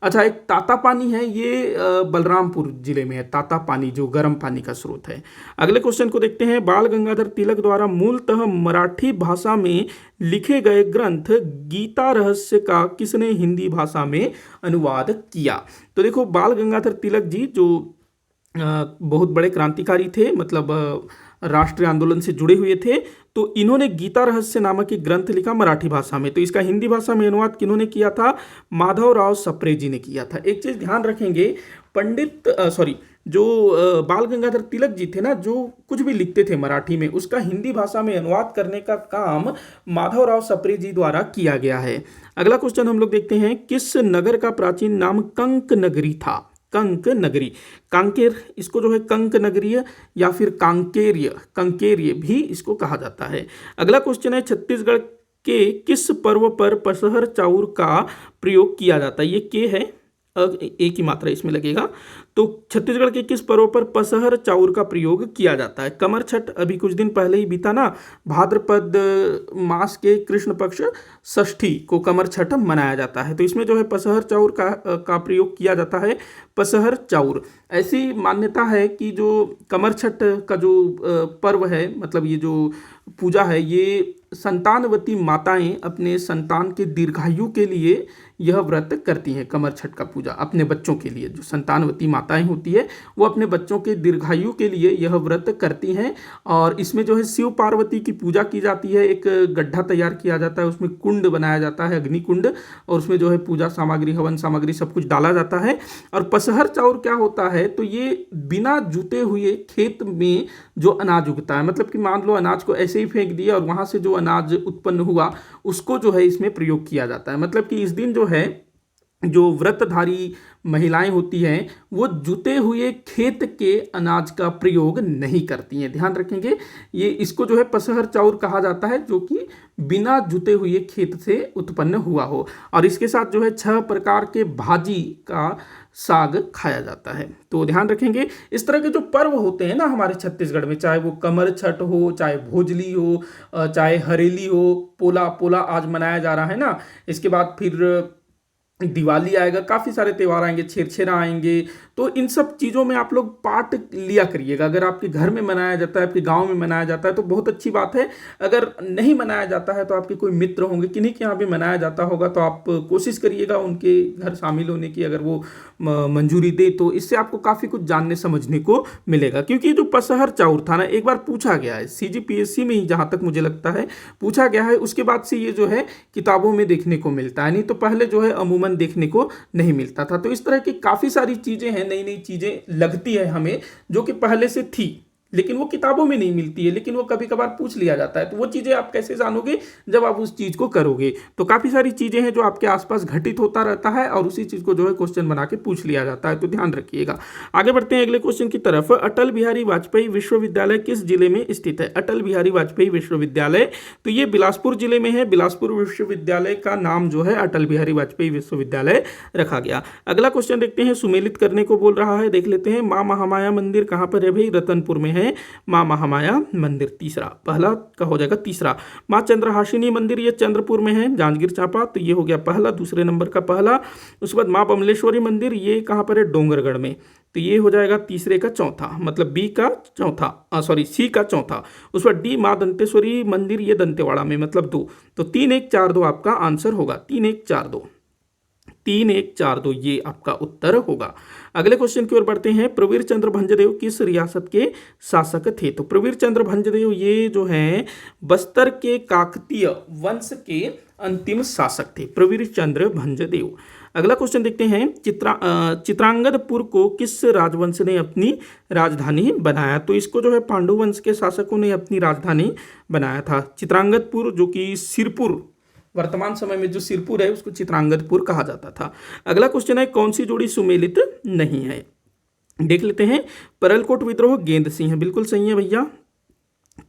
अच्छा, एक तातापानी है, ये बलरामपुर जिले में है। तातापानी जो गर्म पानी का स्रोत है। अगले क्वेश्चन को देखते हैं, बाल गंगाधर तिलक द्वारा मूलतः मराठी भाषा में लिखे गए ग्रंथ गीता रहस्य का किसने हिंदी भाषा में अनुवाद किया। तो देखो, बाल गंगाधर तिलक जी जो बहुत बड़े क्रांतिकारी थे, मतलब राष्ट्रीय आंदोलन से जुड़े हुए थे, तो इन्होंने गीता रहस्य नामक एक ग्रंथ लिखा मराठी भाषा में। तो इसका हिंदी भाषा में अनुवाद किन्होंने किया था, माधवराव सप्रे जी ने किया था। एक चीज़ ध्यान रखेंगे, जो बाल गंगाधर तिलक जी थे ना, जो कुछ भी लिखते थे मराठी में, उसका हिंदी भाषा में अनुवाद करने का काम माधवराव सप्रे जी द्वारा किया गया है। अगला क्वेश्चन हम लोग देखते हैं, किस नगर का प्राचीन नाम कंक नगरी था। कंक नगरी, कांकेर, इसको जो है कंक नगरीय या फिर कंकेरिय भी इसको कहा जाता है। अगला क्वेश्चन है, छत्तीसगढ़ के किस पर्व पर पसहर चाउर का प्रयोग किया जाता है। ये के है, एक ही मात्रा इसमें लगेगा। तो छत्तीसगढ़ के किस पर्व पर पसहर चाउर का प्रयोग किया जाता है। कमर छठ अभी कुछ दिन पहले ही बीता ना, भाद्रपद मास के कृष्ण पक्ष षष्ठी को कमर छठ मनाया जाता है। तो इसमें जो है पसहर चाउर का प्रयोग किया जाता है। पसहर चाउर ऐसी मान्यता है कि जो कमर छठ का जो पर्व है, मतलब ये जो पूजा है, ये संतानवती माताएं अपने संतान के दीर्घायु के लिए यह व्रत करती हैं। कमर छठ का पूजा अपने बच्चों के लिए, जो संतानवती माताएं होती है वो अपने बच्चों के दीर्घायु के लिए यह व्रत करती हैं। और इसमें जो है शिव पार्वती की पूजा की जाती है। एक गड्ढा तैयार किया जाता है, उसमें कुंड बनाया जाता है, अग्नि कुंड, और उसमें जो है पूजा सामग्री, हवन सामग्री सब कुछ डाला जाता है। और पसहर चाउर क्या होता है, तो ये बिना जुते हुए खेत में जो अनाज उगता है, मतलब कि मान लो अनाज को ऐसे ही फेंक दिया और वहां से जो अनाज उत्पन्न हुआ उसको जो है इसमें प्रयोग किया जाता है। मतलब कि इस दिन जो है जो व्रतधारी महिलाएं होती हैं वो जुते हुए खेत के अनाज का प्रयोग नहीं करती हैं। ध्यान रखेंगे, ये इसको जो है पसहर चाउर कहा जाता है, जो कि बिना जुते हुए खेत से उत्पन्न हुआ हो। और इसके साथ जो है 6 प्रकार के भाजी का साग खाया जाता है। तो ध्यान रखेंगे, इस तरह के जो पर्व होते हैं ना हमारे छत्तीसगढ़ में, चाहे वो कमर छठ हो, चाहे भोजली हो, चाहे हरेली हो, पोला पोला आज मनाया जा रहा है ना, इसके बाद फिर दिवाली आएगा, काफ़ी सारे त्यौहार आएंगे, छेरछेरा आएंगे। तो इन सब चीज़ों में आप लोग पार्ट लिया करिएगा। अगर आपके घर में मनाया जाता है, आपके गांव में मनाया जाता है तो बहुत अच्छी बात है। अगर नहीं मनाया जाता है तो आपके कोई मित्र होंगे, किन्हीं के यहाँ भी मनाया जाता होगा, तो आप कोशिश करिएगा उनके घर शामिल होने की, अगर वो मंजूरी दे तो इससे आपको काफ़ी कुछ जानने समझने को मिलेगा। क्योंकि जो पसहर चाउर था ना, एक बार पूछा गया है CGPSC में ही, जहाँ तक मुझे लगता है पूछा गया है, उसके बाद से ये जो है किताबों में देखने को मिलता है, नहीं तो पहले जो है अमूमन देखने को नहीं मिलता था। तो इस तरह की काफ़ी सारी चीज़ें हैं, नई नई चीज़ें लगती है हमें जो कि पहले से थी लेकिन वो किताबों में नहीं मिलती है, लेकिन वो कभी कभार पूछ लिया जाता है। तो वो चीज़ें आप कैसे जानोगे, जब आप उस चीज़ को करोगे। तो काफ़ी सारी चीज़ें हैं जो आपके आसपास घटित होता रहता है और उसी चीज़ को जो है क्वेश्चन बना के पूछ लिया जाता है, तो ध्यान रखिएगा। आगे बढ़ते हैं अगले क्वेश्चन की तरफ। अटल बिहारी वाजपेयी विश्वविद्यालय किस जिले में स्थित है? अटल बिहारी वाजपेयी विश्वविद्यालय, तो ये बिलासपुर जिले में है। बिलासपुर विश्वविद्यालय का नाम जो है अटल बिहारी वाजपेयी विश्वविद्यालय रखा गया। अगला क्वेश्चन देखते हैं, सुमेलित करने को बोल रहा है, देख लेते हैं। माँ महामाया मंदिर कहाँ पर है भाई? रतनपुर में है माँ महामाया मंदिर। तीसरा, पहला का हो जाएगा तीसरा। माँ चंद्रहासिनी मंदिर, ये चंद्रपुर में है, जांजगीर चांपा, तो ये हो गया पहला, दूसरे नंबर का पहला। उसके बाद माँ बमलेश्वरी मंदिर, ये कहाँ पर है? डोंगरगढ़ में, तो ये हो जाएगा तीसरे का चौथा, मतलब बी का चौथा, सी का चौथा। उस पर डी माँ दंतेश्वरी मंदिर, ये दंतेवाड़ा में, मतलब 2। तो 3 1 4 2 आपका आंसर होगा। 3 1 4 2, 3 1 4 2 ये आपका उत्तर होगा। अगले क्वेश्चन की ओर बढ़ते हैं। प्रवीर चंद्र भंजदेव किस रियासत के शासक थे? तो प्रवीर चंद्र भंजदेव ये जो हैं बस्तर के काकतीय वंश के अंतिम शासक थे, प्रवीर चंद्र भंजदेव। अगला क्वेश्चन देखते हैं। चित्रांगदपुर को किस राजवंश ने अपनी राजधानी बनाया? तो इसको जो है पांडु वंश के शासकों ने अपनी राजधानी बनाया था। चित्रांगदपुर, जो कि सिरपुर, वर्तमान समय में जो सिरपुर है उसको चित्रांगदपुर कहा जाता था। अगला क्वेश्चन है, कौन सी जोड़ी सुमेलित नहीं है? देख लेते हैं। परलकोट विद्रोह गेंद सिंह, बिल्कुल सही है भैया।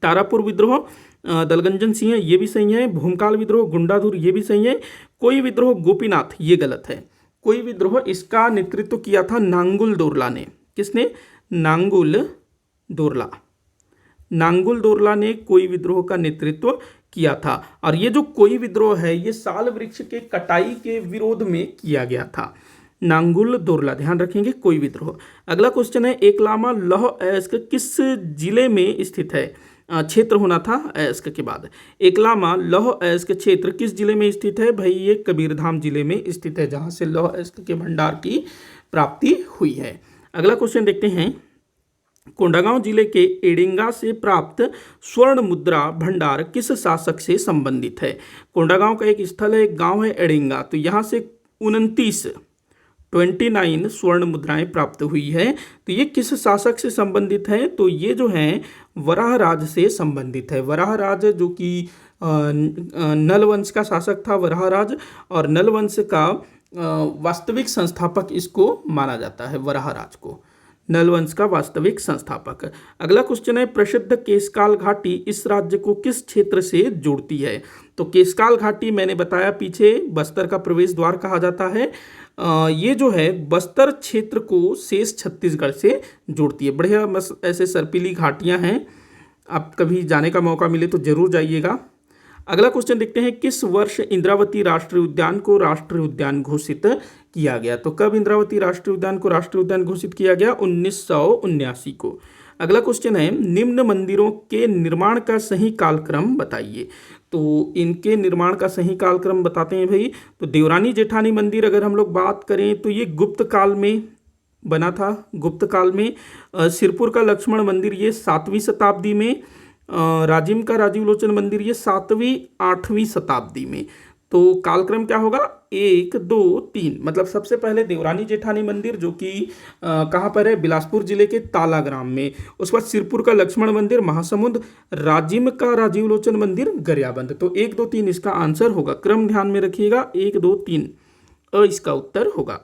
तारापुर विद्रोह दलगंजन सिंह, ये भी सही है। भूमकाल विद्रोह गुंडाधुर, ये भी सही है। कोई विद्रोह गोपीनाथ, ये गलत है। कोई विद्रोह, इसका नेतृत्व किया था नांगुल दोरला ने। किसने? नांगुल दोरला। नांगुल दोरला ने कोई विद्रोह का नेतृत्व किया था। और ये जो कोई विद्रोह है ये साल वृक्ष के कटाई के विरोध में किया गया था। नांगुल दोरला, ध्यान रखेंगे, कोई विद्रोह। अगला क्वेश्चन है, एकलामा लौह अयस्क किस जिले में स्थित है? क्षेत्र होना था अयस्क के बाद। एकलामा लौह अयस्क क्षेत्र किस जिले में स्थित है? भाई ये कबीरधाम जिले में स्थित है, जहाँ से लौह अयस्क के भंडार की प्राप्ति हुई है। अगला क्वेश्चन देखते हैं। कोंडागांव जिले के एडिंगा से प्राप्त स्वर्ण मुद्रा भंडार किस शासक से संबंधित है? कोंडागांव का एक स्थल है, एक गांव है एडिंगा, तो यहाँ से 29 स्वर्ण मुद्राएं प्राप्त हुई है। तो ये किस शासक से संबंधित है? तो ये जो है वराह राज से संबंधित है। वराह राज जो कि नल वंश का शासक था, वराह राज, और नल वंश का वास्तविक संस्थापक इसको माना जाता है, वराह राज को, नल वंश का वास्तविक संस्थापक। अगला क्वेश्चन है, प्रसिद्ध केशकाल घाटी इस राज्य को किस क्षेत्र से जोड़ती है? तो केशकाल घाटी मैंने बताया पीछे, बस्तर का प्रवेश द्वार कहा जाता है। ये जो है बस्तर क्षेत्र को शेष छत्तीसगढ़ से जोड़ती है। बढ़िया ऐसे सर्पीली घाटियां हैं, आप कभी जाने का मौका मिले तो जरूर जाइएगा। अगला क्वेश्चन देखते हैं, किस वर्ष इंद्रावती राष्ट्रीय उद्यान को राष्ट्रीय उद्यान घोषित किया गया? तो कब इंद्रावती राष्ट्रीय उद्यान को राष्ट्रीय उद्यान घोषित किया गया? 1979 को। अगला क्वेश्चन है, निम्न मंदिरों के निर्माण का सही कालक्रम बताइए। तो इनके निर्माण का सही कालक्रम बताते हैं भाई। तो देवरानी जेठानी मंदिर अगर हम लोग बात करें तो ये गुप्त काल में बना था, गुप्त काल में। सिरपुर का लक्ष्मण मंदिर ये 7वीं शताब्दी में। राजिम का राजीव लोचन मंदिर ये 7वीं 8वीं शताब्दी में। तो कालक्रम क्या होगा? 1 2 3। मतलब सबसे पहले देवरानी जेठानी मंदिर जो कि कहाँ पर है? बिलासपुर जिले के तालाग्राम में। उसके बाद सिरपुर का लक्ष्मण मंदिर महासमुंद, राजिम का राजीव लोचन मंदिर गरियाबंद। तो 1 2 3 इसका आंसर होगा। क्रम ध्यान में रखिएगा, 1 2 3 इसका उत्तर होगा।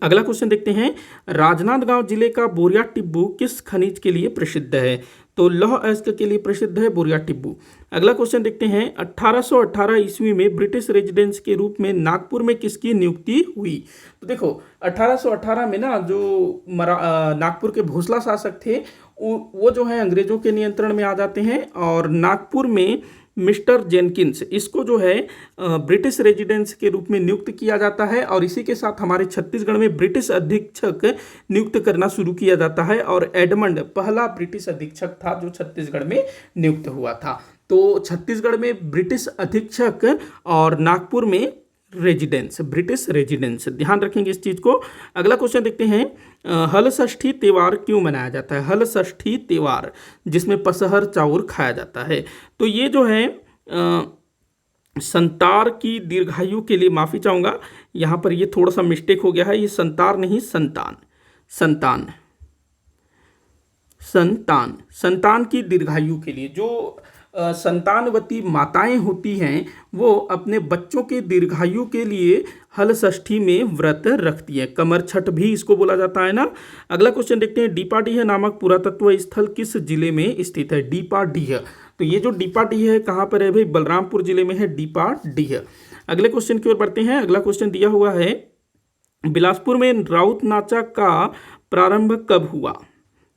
अगला क्वेश्चन देखते हैं, राजनांदगांव जिले का बोरिया टिब्बू किस खनिज के लिए प्रसिद्ध है? तो लौह अयस्क के लिए प्रसिद्ध है बोरिया टिब्बू। अगला क्वेश्चन देखते हैं, 1818 ईस्वी में ब्रिटिश रेजिडेंस के रूप में नागपुर में किसकी नियुक्ति हुई? तो देखो 1818 में ना जो नागपुर के भोसला शासक थे वो जो है अंग्रेजों के नियंत्रण में आ जाते हैं और नागपुर में मिस्टर जेनकिंस इसको जो है ब्रिटिश रेजिडेंस के रूप में नियुक्त किया जाता है और इसी के साथ हमारे छत्तीसगढ़ में ब्रिटिश अधीक्षक नियुक्त करना शुरू किया जाता है और एडमंड पहला ब्रिटिश अधीक्षक था जो छत्तीसगढ़ में नियुक्त हुआ था। तो छत्तीसगढ़ में ब्रिटिश अधीक्षक और नागपुर में रेजिडेंस, ब्रिटिश रेजिडेंस, ध्यान रखेंगे इस चीज़ को। अगला क्वेश्चन देखते हैं, हल षष्ठी त्योहार क्यों मनाया जाता है? हल षष्ठी त्योहार जिसमें पसहर चाउर खाया जाता है। तो ये जो है संतार की दीर्घायु के लिए, माफ़ी चाहूँगा यहाँ पर ये थोड़ा सा मिस्टेक हो गया है, ये संतार नहीं संतान, संतान, संतान, संतान की दीर्घायु के लिए जो संतानवती माताएं होती हैं वो अपने बच्चों के दीर्घायु के लिए हल षष्ठी में व्रत रखती है। कमर छठ भी इसको बोला जाता है ना। अगला क्वेश्चन देखते हैं, डीपाडीह नामक पुरातत्व स्थल किस जिले में स्थित है? डीपाडीह। तो ये जो डीपाडीह है कहाँ पर है भाई? बलरामपुर जिले में है डीपाडीह। अगले क्वेश्चन की ओर बढ़ते हैं। अगला क्वेश्चन दिया हुआ है, बिलासपुर में राउत नाचा का प्रारंभ कब हुआ?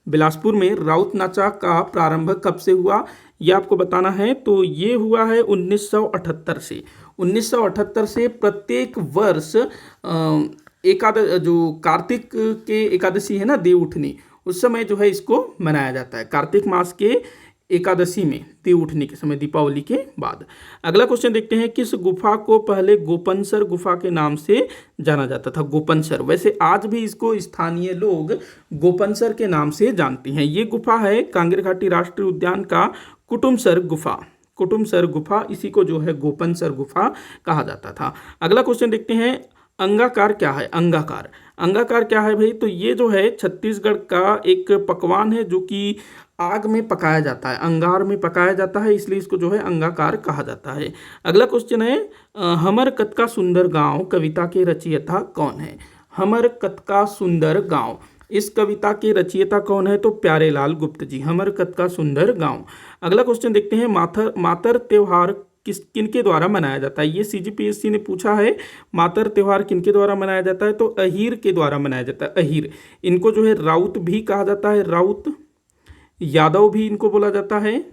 बिलासपुर में राउत नाचा का प्रारंभ कब से हुआ यह आपको बताना है। तो ये हुआ है 1978 से। 1978 से प्रत्येक वर्ष जो कार्तिक के एकादशी है ना, देव उठनी, उस समय जो है इसको मनाया जाता है। कार्तिक मास के एकादशी में देव उठनी के समय, दीपावली के बाद। अगला क्वेश्चन देखते हैं, किस गुफा को पहले गोपनसर गुफा के नाम से जाना जाता था? गोपनसर, वैसे आज भी इसको स्थानीय लोग गोपनसर के नाम से जानते हैं। ये गुफा है कांगेर घाटी राष्ट्रीय उद्यान का कुटुमसर गुफा, कुटुमसर गुफा, इसी को जो है गोपनसर गुफा कहा जाता था। अगला क्वेश्चन देखते हैं, अंगाकार क्या है? अंगाकार, अंगाकार क्या है भाई? तो ये जो है छत्तीसगढ़ का एक पकवान है जो कि आग में पकाया जाता है, अंगार में पकाया जाता है, इसलिए इसको जो है अंगाकार कहा जाता है। अगला क्वेश्चन है, हमर कतका सुंदर गांव कविता के रचयिता कौन है? हमर कतका सुंदर गांव, इस कविता के रचयिता कौन है? तो प्यारेलाल गुप्त जी, हमर कतका सुंदर गांव। अगला क्वेश्चन देखते हैं, मातर त्योहार किनके द्वारा मनाया जाता है? ये CGPSC ने पूछा है, मातर त्योहार किनके द्वारा मनाया जाता है? तो अहीर के द्वारा मनाया जाता है। अहीर, इनको जो है राउत भी कहा जाता है, राउत, यादव भी इनको बोला जाता है,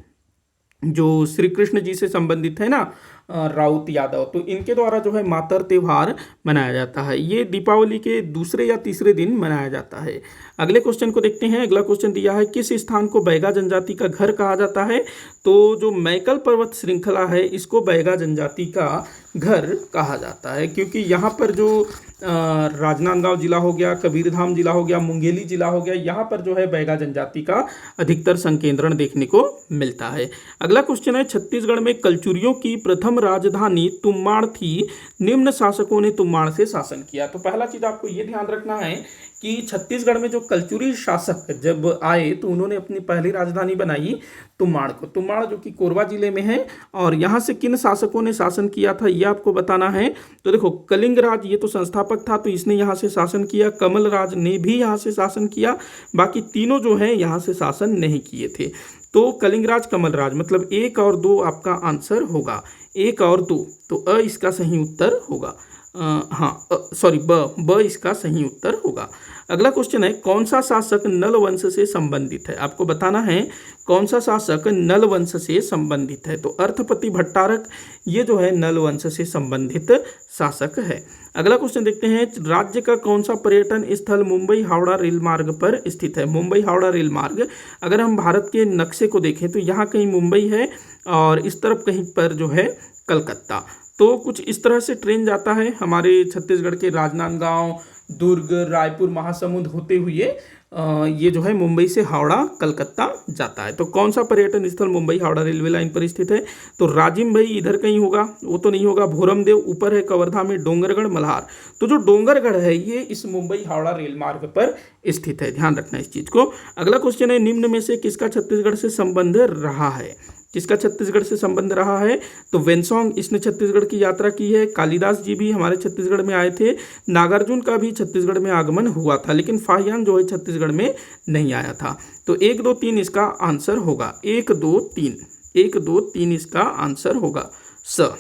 जो श्री कृष्ण जी से संबंधित है ना, राउत यादव, तो इनके द्वारा जो है मातर त्योहार मनाया जाता है। ये दीपावली के दूसरे या तीसरे दिन मनाया जाता है। अगले क्वेश्चन को देखते हैं। अगला क्वेश्चन दिया है, किस स्थान को बैगा जनजाति का घर कहा जाता है? तो जो मैकल पर्वत श्रृंखला है इसको बैगा जनजाति का घर कहा जाता है, क्योंकि यहाँ पर जो राजनांदगांव जिला हो गया, कबीरधाम जिला हो गया, मुंगेली जिला हो गया, यहाँ पर जो है बैगा जनजाति का अधिकतर संकेंद्रण देखने को मिलता है। अगला क्वेश्चन है, छत्तीसगढ़ में कलचुरियों की प्रथम राजधानी तुम्माड़ थी, निम्न शासकों ने तुम्माड़ से शासन किया। तो पहला चीज आपको ये ध्यान रखना है कि छत्तीसगढ़ में जो कलचुरी शासक जब आए तो उन्होंने अपनी पहली राजधानी बनाई तुम्माड़ को, तुम्माड़ जो कि कोरबा जिले में है। और यहाँ से किन शासकों ने शासन किया था ये आपको बताना है। तो देखो, कलिंग राज ये तो संस्थापक था तो इसने यहाँ से शासन किया, कमल राज ने भी यहाँ से शासन किया, बाकी तीनों जो है यहाँ से शासन नहीं किए थे। तो कलिंगराज, कमल राज, मतलब 1 और 2 आपका आंसर होगा, 1 और 2। तो अ इसका सही उत्तर होगा, हाँ सॉरी ब इसका सही उत्तर होगा। अगला क्वेश्चन है कौन सा शासक नल वंश से संबंधित है। आपको बताना है कौन सा शासक नल वंश से संबंधित है। तो अर्थपति भट्टारक ये जो है नल वंश से संबंधित शासक है। अगला क्वेश्चन देखते हैं राज्य का कौन सा पर्यटन स्थल मुंबई हावड़ा रेल मार्ग पर स्थित है। मुंबई हावड़ा रेल मार्ग, अगर हम भारत के नक्शे को देखें तो यहाँ कहीं मुंबई है और इस तरफ कहीं पर जो है कलकत्ता। तो कुछ इस तरह से ट्रेन जाता है हमारे छत्तीसगढ़ के राजनांदगांव, दुर्ग, रायपुर, महासमुंद होते हुए ये जो है मुंबई से हावड़ा, कलकत्ता जाता है। तो कौन सा पर्यटन स्थल मुंबई हावड़ा रेलवे लाइन पर स्थित है। तो राजिम भाई इधर कहीं होगा, वो तो नहीं होगा। भोरमदेव ऊपर है, कवर्धा में, डोंगरगढ़, मल्हार। तो जो डोंगरगढ़ है ये इस मुंबई हावड़ा रेल मार्ग पर स्थित है, ध्यान रखना इस चीज़ को। अगला क्वेश्चन है निम्न में से किसका छत्तीसगढ़ से संबंध रहा है। किसका छत्तीसगढ़ से संबंध रहा है। तो वेनसोंग, इसने छत्तीसगढ़ की यात्रा की है। कालिदास जी भी हमारे छत्तीसगढ़ में आए थे। नागार्जुन का भी छत्तीसगढ़ में आगमन हुआ था, लेकिन फाहियान जो है छत्तीसगढ़ में नहीं आया था। तो 1, 2, 3 इसका आंसर होगा। 1, 2, 3 1, 2, 3 इसका आंसर होगा स।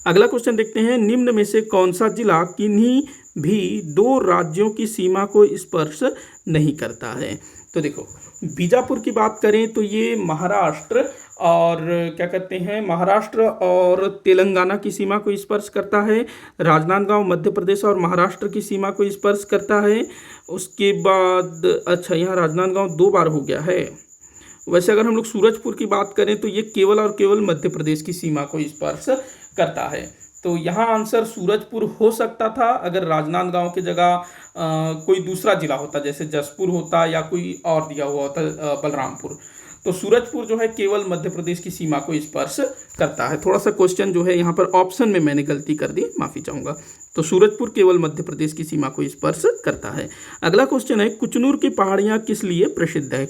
अगला क्वेश्चन देखते हैं निम्न में से कौन सा जिला किन्हीं भी 2 राज्यों की सीमा को स्पर्श नहीं करता है। तो देखो बीजापुर की बात करें तो ये महाराष्ट्र और क्या कहते हैं, महाराष्ट्र और तेलंगाना की सीमा को स्पर्श करता है। राजनांदगांव मध्य प्रदेश और महाराष्ट्र की सीमा को स्पर्श करता है। उसके बाद अच्छा यहाँ राजनांदगांव 2 बार हो गया है। वैसे अगर हम लोग सूरजपुर की बात करें तो ये केवल और केवल मध्य प्रदेश की सीमा को स्पर्श करता है। तो यहाँ आंसर सूरजपुर हो सकता था अगर राजनांदगांव की जगह कोई दूसरा जिला होता, जैसे जसपुर होता या कोई और दिया हुआ होता बलरामपुर। तो सूरजपुर जो है केवल मध्य प्रदेश की सीमा को स्पर्श करता है। थोड़ा सा क्वेश्चन जो है यहाँ पर ऑप्शन में मैंने गलती कर दी, माफ़ी चाहूँगा। तो सूरजपुर केवल मध्य प्रदेश की सीमा को स्पर्श करता है। अगला क्वेश्चन है कुचनूर की पहाड़ियाँ किस लिए प्रसिद्ध है।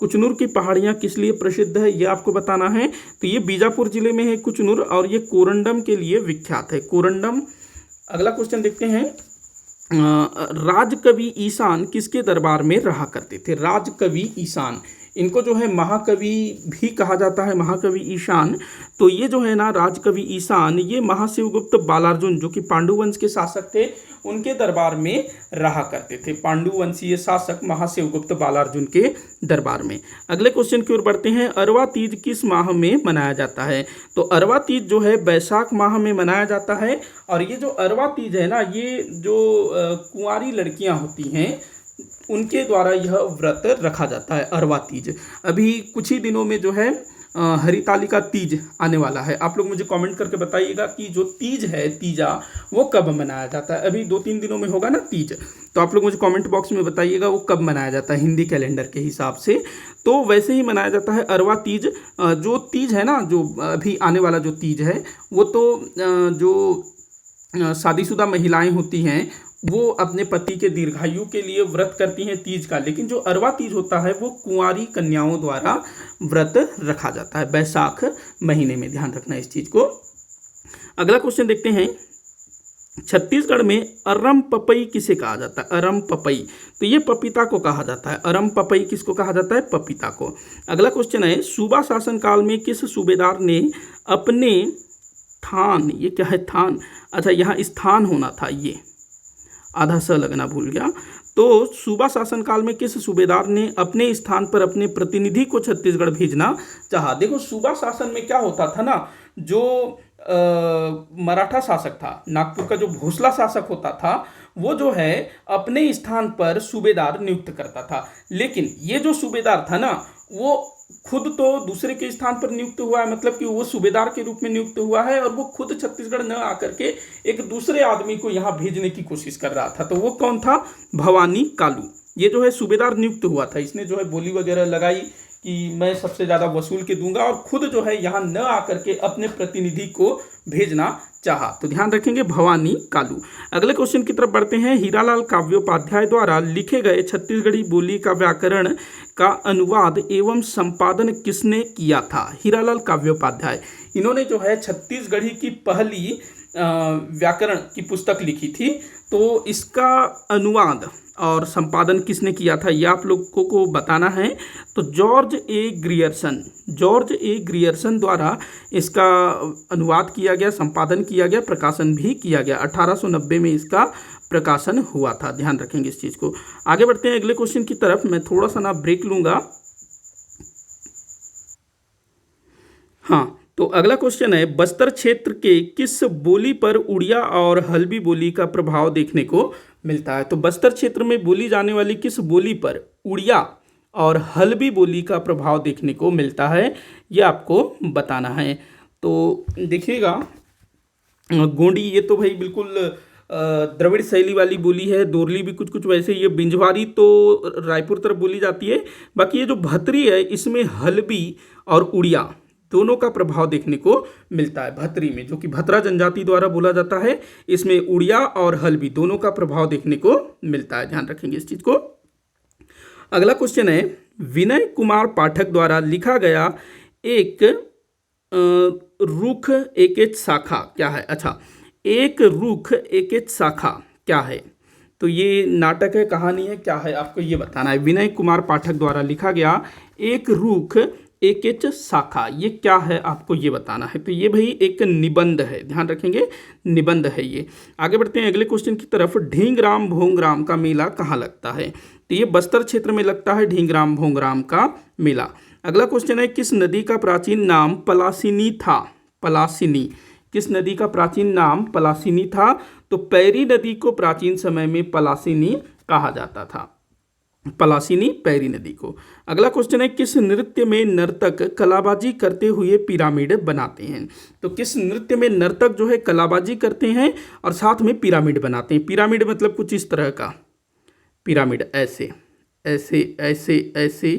कुचनूर की पहाड़ियाँ किस लिए प्रसिद्ध है ये आपको बताना है। तो ये बीजापुर जिले में है कुचनूर और ये कोरंडम के लिए विख्यात है, कोरंडम। अगला क्वेश्चन देखते हैं राजकवि ईशान किसके दरबार में रहा करते थे। राजकवि ईशान, इनको जो है महाकवि भी कहा जाता है, महाकवि ईशान। तो ये जो है ना राजकवि ईशान, ये महाशिवगुप्त बालार्जुन जो कि पांडुवंश के शासक थे उनके दरबार में रहा करते थे। पांडुवंशीय शासक महाशिवगुप्त बालार्जुन के दरबार में। अगले क्वेश्चन की ओर बढ़ते हैं अरवा तीज किस माह में मनाया जाता है। तो अरवा तीज जो है बैसाख माह में मनाया जाता है। और ये जो अरवा तीज है ना, ये जो कुंवारी लड़कियां होती हैं उनके द्वारा यह व्रत रखा जाता है, अरवा तीज। अभी कुछ ही दिनों में जो है हरितालिका तीज आने वाला है। आप लोग मुझे कमेंट करके बताइएगा कि जो तीज है, तीजा, वो कब मनाया जाता है। अभी 2-3 दिनों में होगा ना तीज, तो आप लोग मुझे कमेंट बॉक्स में बताइएगा वो कब मनाया जाता है हिंदी कैलेंडर के हिसाब से। तो वैसे ही मनाया जाता है अरवा तीज। जो तीज है ना, जो अभी आने वाला जो तीज है, वो तो जो शादीशुदा महिलाएं होती हैं वो अपने पति के दीर्घायु के लिए व्रत करती हैं तीज का। लेकिन जो अरवा तीज होता है वो कुंवारी कन्याओं द्वारा व्रत रखा जाता है बैसाख महीने में, ध्यान रखना इस चीज़ को। अगला क्वेश्चन देखते हैं छत्तीसगढ़ में अरम पपई किसे कहा जाता है। अरम पपई, तो ये पपीता को कहा जाता है। अरम पपई किसको कहा जाता है, पपीता को। अगला क्वेश्चन है सूबा शासन काल में किस सूबेदार ने अपने थान, ये क्या है थान, अच्छा यहाँ स्थान होना था, ये आधा स लगना भूल गया। तो सूबा शासन काल में किस सूबेदार ने अपने स्थान पर अपने प्रतिनिधि को छत्तीसगढ़ भेजना चाहा। देखो सूबा शासन में क्या होता था ना, जो मराठा शासक था, नागपुर का जो भोसला शासक होता था, वो जो है अपने स्थान पर सूबेदार नियुक्त करता था। लेकिन ये जो सूबेदार था ना, वो खुद तो दूसरे के स्थान पर नियुक्त हुआ है, मतलब कि वो सूबेदार के रूप में नियुक्त हुआ है और वो खुद छत्तीसगढ़ न आकर के एक दूसरे आदमी को यहाँ भेजने की कोशिश कर रहा था। तो वो कौन था, भवानी कालू। ये जो है सूबेदार नियुक्त हुआ था, इसने जो है बोली वगैरह लगाई कि मैं सबसे ज़्यादा वसूल के दूंगा और खुद जो है यहाँ न आकर के अपने प्रतिनिधि को भेजना चाहा। तो ध्यान रखेंगे भवानी कालू। अगले क्वेश्चन की तरफ बढ़ते हैं हीरालाल काव्योपाध्याय द्वारा लिखे गए छत्तीसगढ़ी बोली का व्याकरण का अनुवाद एवं संपादन किसने किया था। हीरालाल काव्योपाध्याय, इन्होंने जो है छत्तीसगढ़ी की पहली व्याकरण की पुस्तक लिखी थी। तो इसका अनुवाद और संपादन किसने किया था ये आप लोगों को बताना है। तो जॉर्ज ए ग्रियर्सन द्वारा इसका अनुवाद किया गया, संपादन किया गया, प्रकाशन भी किया गया। 1890 में इसका प्रकाशन हुआ था। ध्यान रखेंगे इस चीज़ को। आगे बढ़ते हैं अगले क्वेश्चन की तरफ। मैं थोड़ा सा ना ब्रेक लूँगा। हाँ, तो अगला क्वेश्चन है, बस्तर क्षेत्र के किस बोली पर उड़िया और हल्बी बोली का प्रभाव देखने को मिलता है? तो बस्तर क्षेत्र में बोली जाने वाली किस बोली पर उड़िया और हल्बी बोली का प्रभाव देखने को मिलता है, ये आपको बताना है। तो देखिएगा, गोंडी ये तो भाई बिल्कुल द्रविड़ शैली वाली बोली है। दोरली भी कुछ कुछ वैसे। ये बिंजवारी तो रायपुर तरफ बोली जाती है। बाकी ये जो भतरी है, इसमें हल्बी और उड़िया दोनों का प्रभाव देखने को मिलता है। भतरी में, जो कि भतरा जनजाति द्वारा बोला जाता है, इसमें उड़िया और हल्बी दोनों का प्रभाव देखने को मिलता है। ध्यान रखेंगे इस चीज को। अगला क्वेश्चन है, विनय कुमार पाठक द्वारा लिखा गया एक रुख एक शाखा क्या है? अच्छा, एक रुख एक शाखा क्या है? तो ये नाटक है, कहानी है, क्या है, आपको ये बताना है। विनय कुमार पाठक द्वारा लिखा गया एक रुख एक शाखा, ये क्या है, आपको ये बताना है। तो ये भाई एक निबंध है। ध्यान रखेंगे, निबंध है ये। आगे बढ़ते हैं अगले क्वेश्चन की तरफ। ढींगराम भोंगराम का मेला कहाँ लगता है? तो ये बस्तर क्षेत्र में लगता है ढींगराम भोंगराम का मेला। अगला क्वेश्चन है, किस नदी का प्राचीन नाम पलासिनी था? पलासिनी, किस नदी का प्राचीन नाम पलासिनी था? तो पैरी नदी को प्राचीन समय में पलासिनी कहा जाता था। पलासिनी पैरी नदी को। अगला क्वेश्चन है, किस नृत्य में नर्तक कलाबाजी करते हुए पिरामिड बनाते हैं? तो किस नृत्य में नर्तक जो है कलाबाजी करते हैं और साथ में पिरामिड बनाते हैं? पिरामिड मतलब कुछ इस तरह का पिरामिड, ऐसे ऐसे ऐसे ऐसे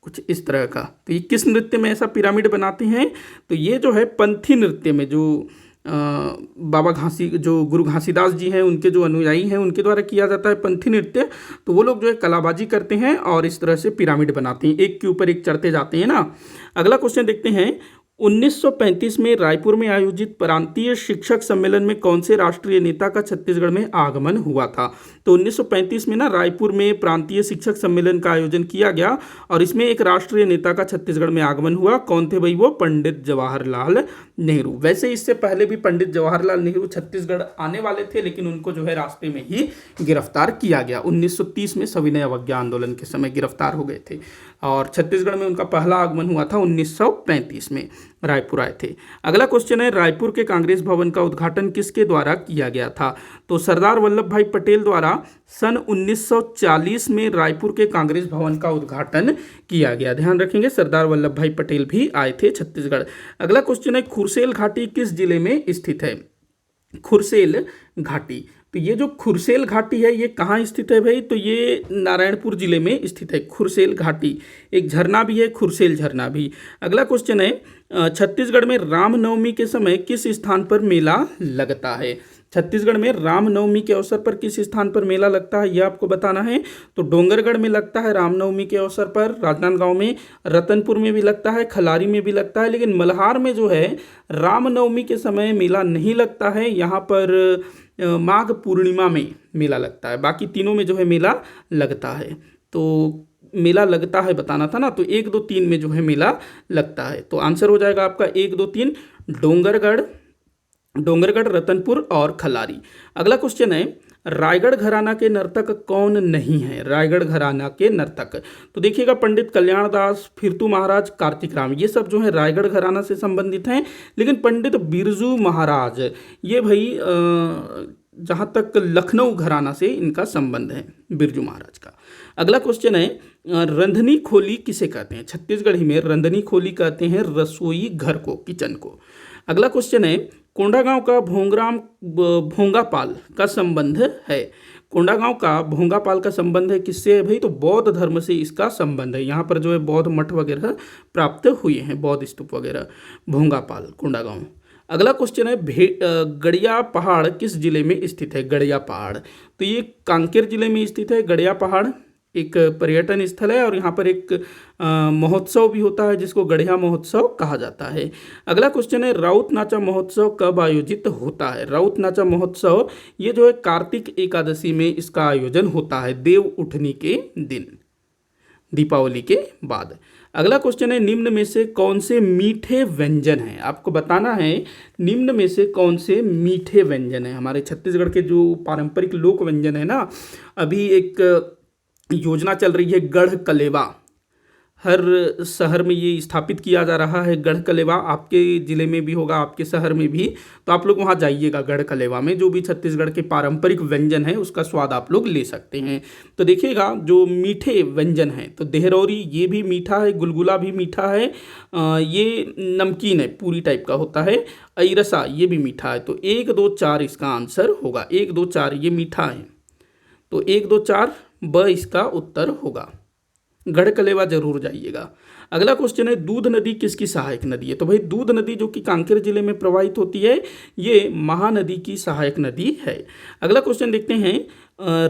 कुछ इस तरह का। तो ये किस नृत्य में ऐसा पिरामिड बनाते हैं? तो ये जो है पंथी नृत्य में, जो बाबा घासी, जो गुरु घासीदास जी हैं, उनके जो अनुयायी हैं, उनके द्वारा किया जाता है पंथी नृत्य। तो वो लोग जो है कलाबाजी करते हैं और इस तरह से पिरामिड बनाते हैं, एक के ऊपर एक चढ़ते जाते हैं ना। अगला क्वेश्चन देखते हैं, 1935 में रायपुर में आयोजित प्रांतीय शिक्षक सम्मेलन में कौन से राष्ट्रीय नेता का छत्तीसगढ़ में आगमन हुआ था? तो 1935 में ना रायपुर में प्रांतीय शिक्षक सम्मेलन का आयोजन किया गया और इसमें एक राष्ट्रीय नेता का छत्तीसगढ़ में आगमन हुआ। कौन थे भाई वो? पंडित जवाहरलाल नेहरू। वैसे इससे पहले भी पंडित जवाहरलाल नेहरू छत्तीसगढ़ आने वाले थे, लेकिन उनको जो है रास्ते में ही गिरफ्तार किया गया। 1930 में सविनय अवज्ञा आंदोलन के समय गिरफ्तार हो गए थे और छत्तीसगढ़ में उनका पहला आगमन हुआ था 1935 में, रायपुर आए थे। अगला क्वेश्चन है, रायपुर के कांग्रेस भवन का उद्घाटन किसके द्वारा किया गया था? तो सरदार वल्लभ भाई पटेल द्वारा सन 1940 में रायपुर के कांग्रेस भवन का उद्घाटन किया गया। ध्यान रखेंगे, सरदार वल्लभ भाई पटेल भी आए थे छत्तीसगढ़। अगला क्वेश्चन है, खुरसेल घाटी किस जिले में स्थित है? खुरसेल घाटी, तो ये जो खुरसेल घाटी है ये कहाँ स्थित है भाई? तो ये नारायणपुर जिले में स्थित है खुरसेल घाटी। एक झरना भी है, खुरसेल झरना भी। अगला क्वेश्चन है, छत्तीसगढ़ में रामनवमी के समय किस स्थान पर मेला लगता है? छत्तीसगढ़ में रामनवमी के अवसर पर किस स्थान पर मेला लगता है, यह आपको बताना है। तो डोंगरगढ़ में लगता है रामनवमी के अवसर पर, राजनांदगांव में, रतनपुर में भी लगता है, खलारी में भी लगता है, लेकिन मल्हार में जो है रामनवमी के समय मेला नहीं लगता है। यहाँ पर माघ पूर्णिमा में मेला लगता है। बाकी तीनों में जो है मेला लगता है। तो मेला लगता है बताना था ना, तो 1, 2, 3 में जो है मेला लगता है। तो आंसर हो जाएगा आपका 1, 2, 3 डोंगरगढ़, रतनपुर और खलारी। अगला क्वेश्चन है, रायगढ़ घराना के नर्तक कौन नहीं है? रायगढ़ घराना के नर्तक, तो देखिएगा पंडित कल्याण दास, फिरतू महाराज, कार्तिक राम, ये सब जो है रायगढ़ घराना से संबंधित हैं। लेकिन पंडित बिरजू महाराज ये भाई जहाँ तक लखनऊ घराना से इनका संबंध है, बिरजू महाराज का। अगला क्वेश्चन है, रंधनी खोली किसे कहते हैं? छत्तीसगढ़ी में रंधनी खोली कहते हैं रसोई घर को, किचन को। अगला क्वेश्चन है, कोंडागांव का भोंगापाल का संबंध है? कोंडागांव का भोंगापाल का संबंध है किससे है भाई? तो बौद्ध धर्म से इसका संबंध है। यहाँ पर जो है बौद्ध मठ वगैरह प्राप्त हुए हैं, बौद्ध स्तूप वगैरह। भोंगापाल, कोंडागांव। अगला क्वेश्चन है, गड़िया पहाड़ किस जिले में स्थित है? गड़िया पहाड़, तो ये कांकेर जिले में स्थित है। गड़िया पहाड़ एक पर्यटन स्थल है और यहाँ पर एक महोत्सव भी होता है जिसको गड़िया महोत्सव कहा जाता है। अगला क्वेश्चन है, राउत नाचा महोत्सव कब आयोजित होता है? राउत नाचा महोत्सव ये जो है कार्तिक एकादशी में इसका आयोजन होता है, देव उठनी के दिन, दीपावली के बाद। अगला क्वेश्चन है, निम्न में से कौन से मीठे व्यंजन हैं? आपको बताना है निम्न में से कौन से मीठे व्यंजन हैं। हमारे छत्तीसगढ़ के जो पारंपरिक लोक व्यंजन है ना, अभी एक योजना चल रही है गढ़ कलेवा, हर शहर में ये स्थापित किया जा रहा है गढ़ कलेवा। आपके ज़िले में भी होगा, आपके शहर में भी, तो आप लोग वहाँ जाइएगा। गढ़ कलेवा में जो भी छत्तीसगढ़ के पारंपरिक व्यंजन है उसका स्वाद आप लोग ले सकते हैं। तो देखिएगा जो मीठे व्यंजन हैं, तो देहरौरी ये भी मीठा है, गुलगुला भी मीठा है, ये नमकीन है, पूरी टाइप का होता है। अइरसा ये भी मीठा है। तो 1 2 4 इसका आंसर होगा। 1 2 4 ये मीठा है, तो 1 2 4 ब इसका उत्तर होगा। गढ़ कलेवा जरूर जाइएगा। अगला क्वेश्चन है, दूध नदी किसकी सहायक नदी है? तो भाई दूध नदी जो कि कांकेर जिले में प्रवाहित होती है, ये महानदी की सहायक नदी है। अगला क्वेश्चन देखते हैं,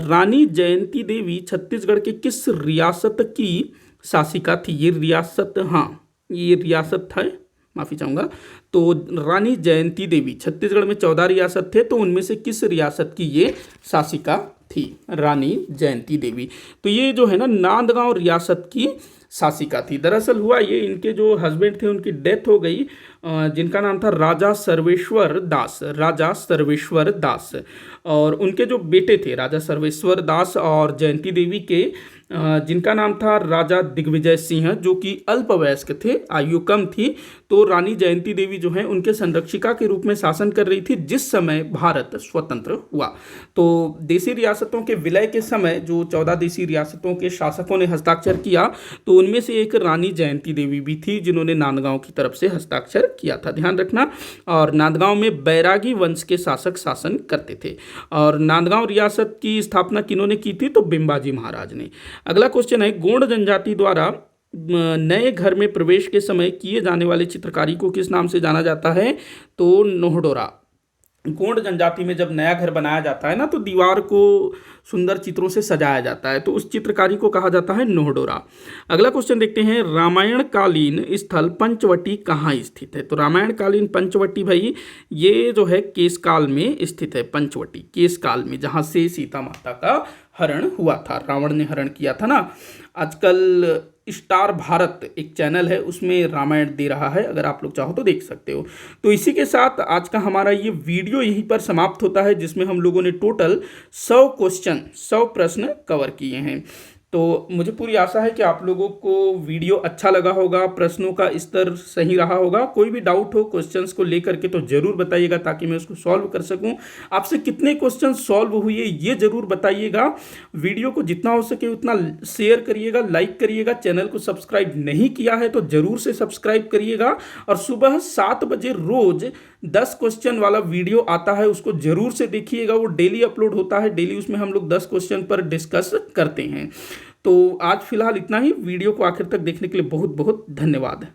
रानी जयंती देवी छत्तीसगढ़ के किस रियासत की शासिका थी? ये रियासत, हाँ ये रियासत है, माफ़ी चाहूँगा। तो रानी जयंती देवी, छत्तीसगढ़ में 14 रियासत थे, तो उनमें से किस रियासत की ये शासिका थी? रानी जयंती देवी। तो ये जो है ना नांदगांव रियासत की शासिका थी। दरअसल हुआ ये, इनके जो हस्बैंड थे उनकी डेथ हो गई, जिनका नाम था राजा सर्वेश्वर दास, राजा सर्वेश्वर दास। और उनके जो बेटे थे राजा सर्वेश्वर दास और जयंती देवी के, जिनका नाम था राजा दिग्विजय सिंह, जो कि अल्पवयस्क थे, आयु कम थी। तो रानी जयंती देवी जो है उनके संरक्षिका के रूप में शासन कर रही थी जिस समय भारत स्वतंत्र हुआ। तो देशी रियासतों के विलय के समय जो 14 देशी रियासतों के शासकों ने हस्ताक्षर किया, तो उनमें से एक रानी जयंती देवी भी थी जिन्होंने नांदगांव की तरफ से हस्ताक्षर किया था, ध्यान रखना। और नांदगांव में बैरागी वंश के शासक शासन करते थे। और नांदगांव रियासत की स्थापना किन्होंने की थी? तो बिंबाजी महाराज ने। अगला क्वेश्चन है, गोंड जनजाति द्वारा नए घर में प्रवेश के समय किए जाने वाले चित्रकारी को किस नाम से जाना जाता है? तो नोहडोरा। गोंड जनजाति में जब नया घर बनाया जाता है ना, तो दीवार को सुंदर चित्रों से सजाया जाता है, तो उस चित्रकारी को कहा जाता है नोहडोरा। अगला क्वेश्चन देखते हैं, रामायण कालीन स्थल पंचवटी कहाँ स्थित है? तो रामायण कालीन पंचवटी भाई ये जो है केशकाल में स्थित है। पंचवटी केशकाल में, जहाँ से सीता माता का हरण हुआ था, रावण ने हरण किया था ना। आजकल स्टार भारत एक चैनल है, उसमें रामायण दे रहा है, अगर आप लोग चाहो तो देख सकते हो। तो इसी के साथ आज का हमारा ये वीडियो यहीं पर समाप्त होता है, जिसमें हम लोगों ने टोटल 100 प्रश्न कवर किए हैं। तो मुझे पूरी आशा है कि आप लोगों को वीडियो अच्छा लगा होगा, प्रश्नों का स्तर सही रहा होगा। कोई भी डाउट हो क्वेश्चंस को लेकर के तो ज़रूर बताइएगा, ताकि मैं उसको सॉल्व कर सकूं। आपसे कितने क्वेश्चन सॉल्व हुए ये ज़रूर बताइएगा। वीडियो को जितना हो सके उतना शेयर करिएगा, लाइक करिएगा। चैनल को सब्सक्राइब नहीं किया है तो ज़रूर से सब्सक्राइब करिएगा। और सुबह 7 बजे रोज़ 10 क्वेश्चन वाला वीडियो आता है, उसको ज़रूर से देखिएगा। वो डेली अपलोड होता है, डेली उसमें हम लोग 10 क्वेश्चन पर डिस्कस करते हैं। तो आज फिलहाल इतना ही। वीडियो को आखिर तक देखने के लिए बहुत बहुत धन्यवाद।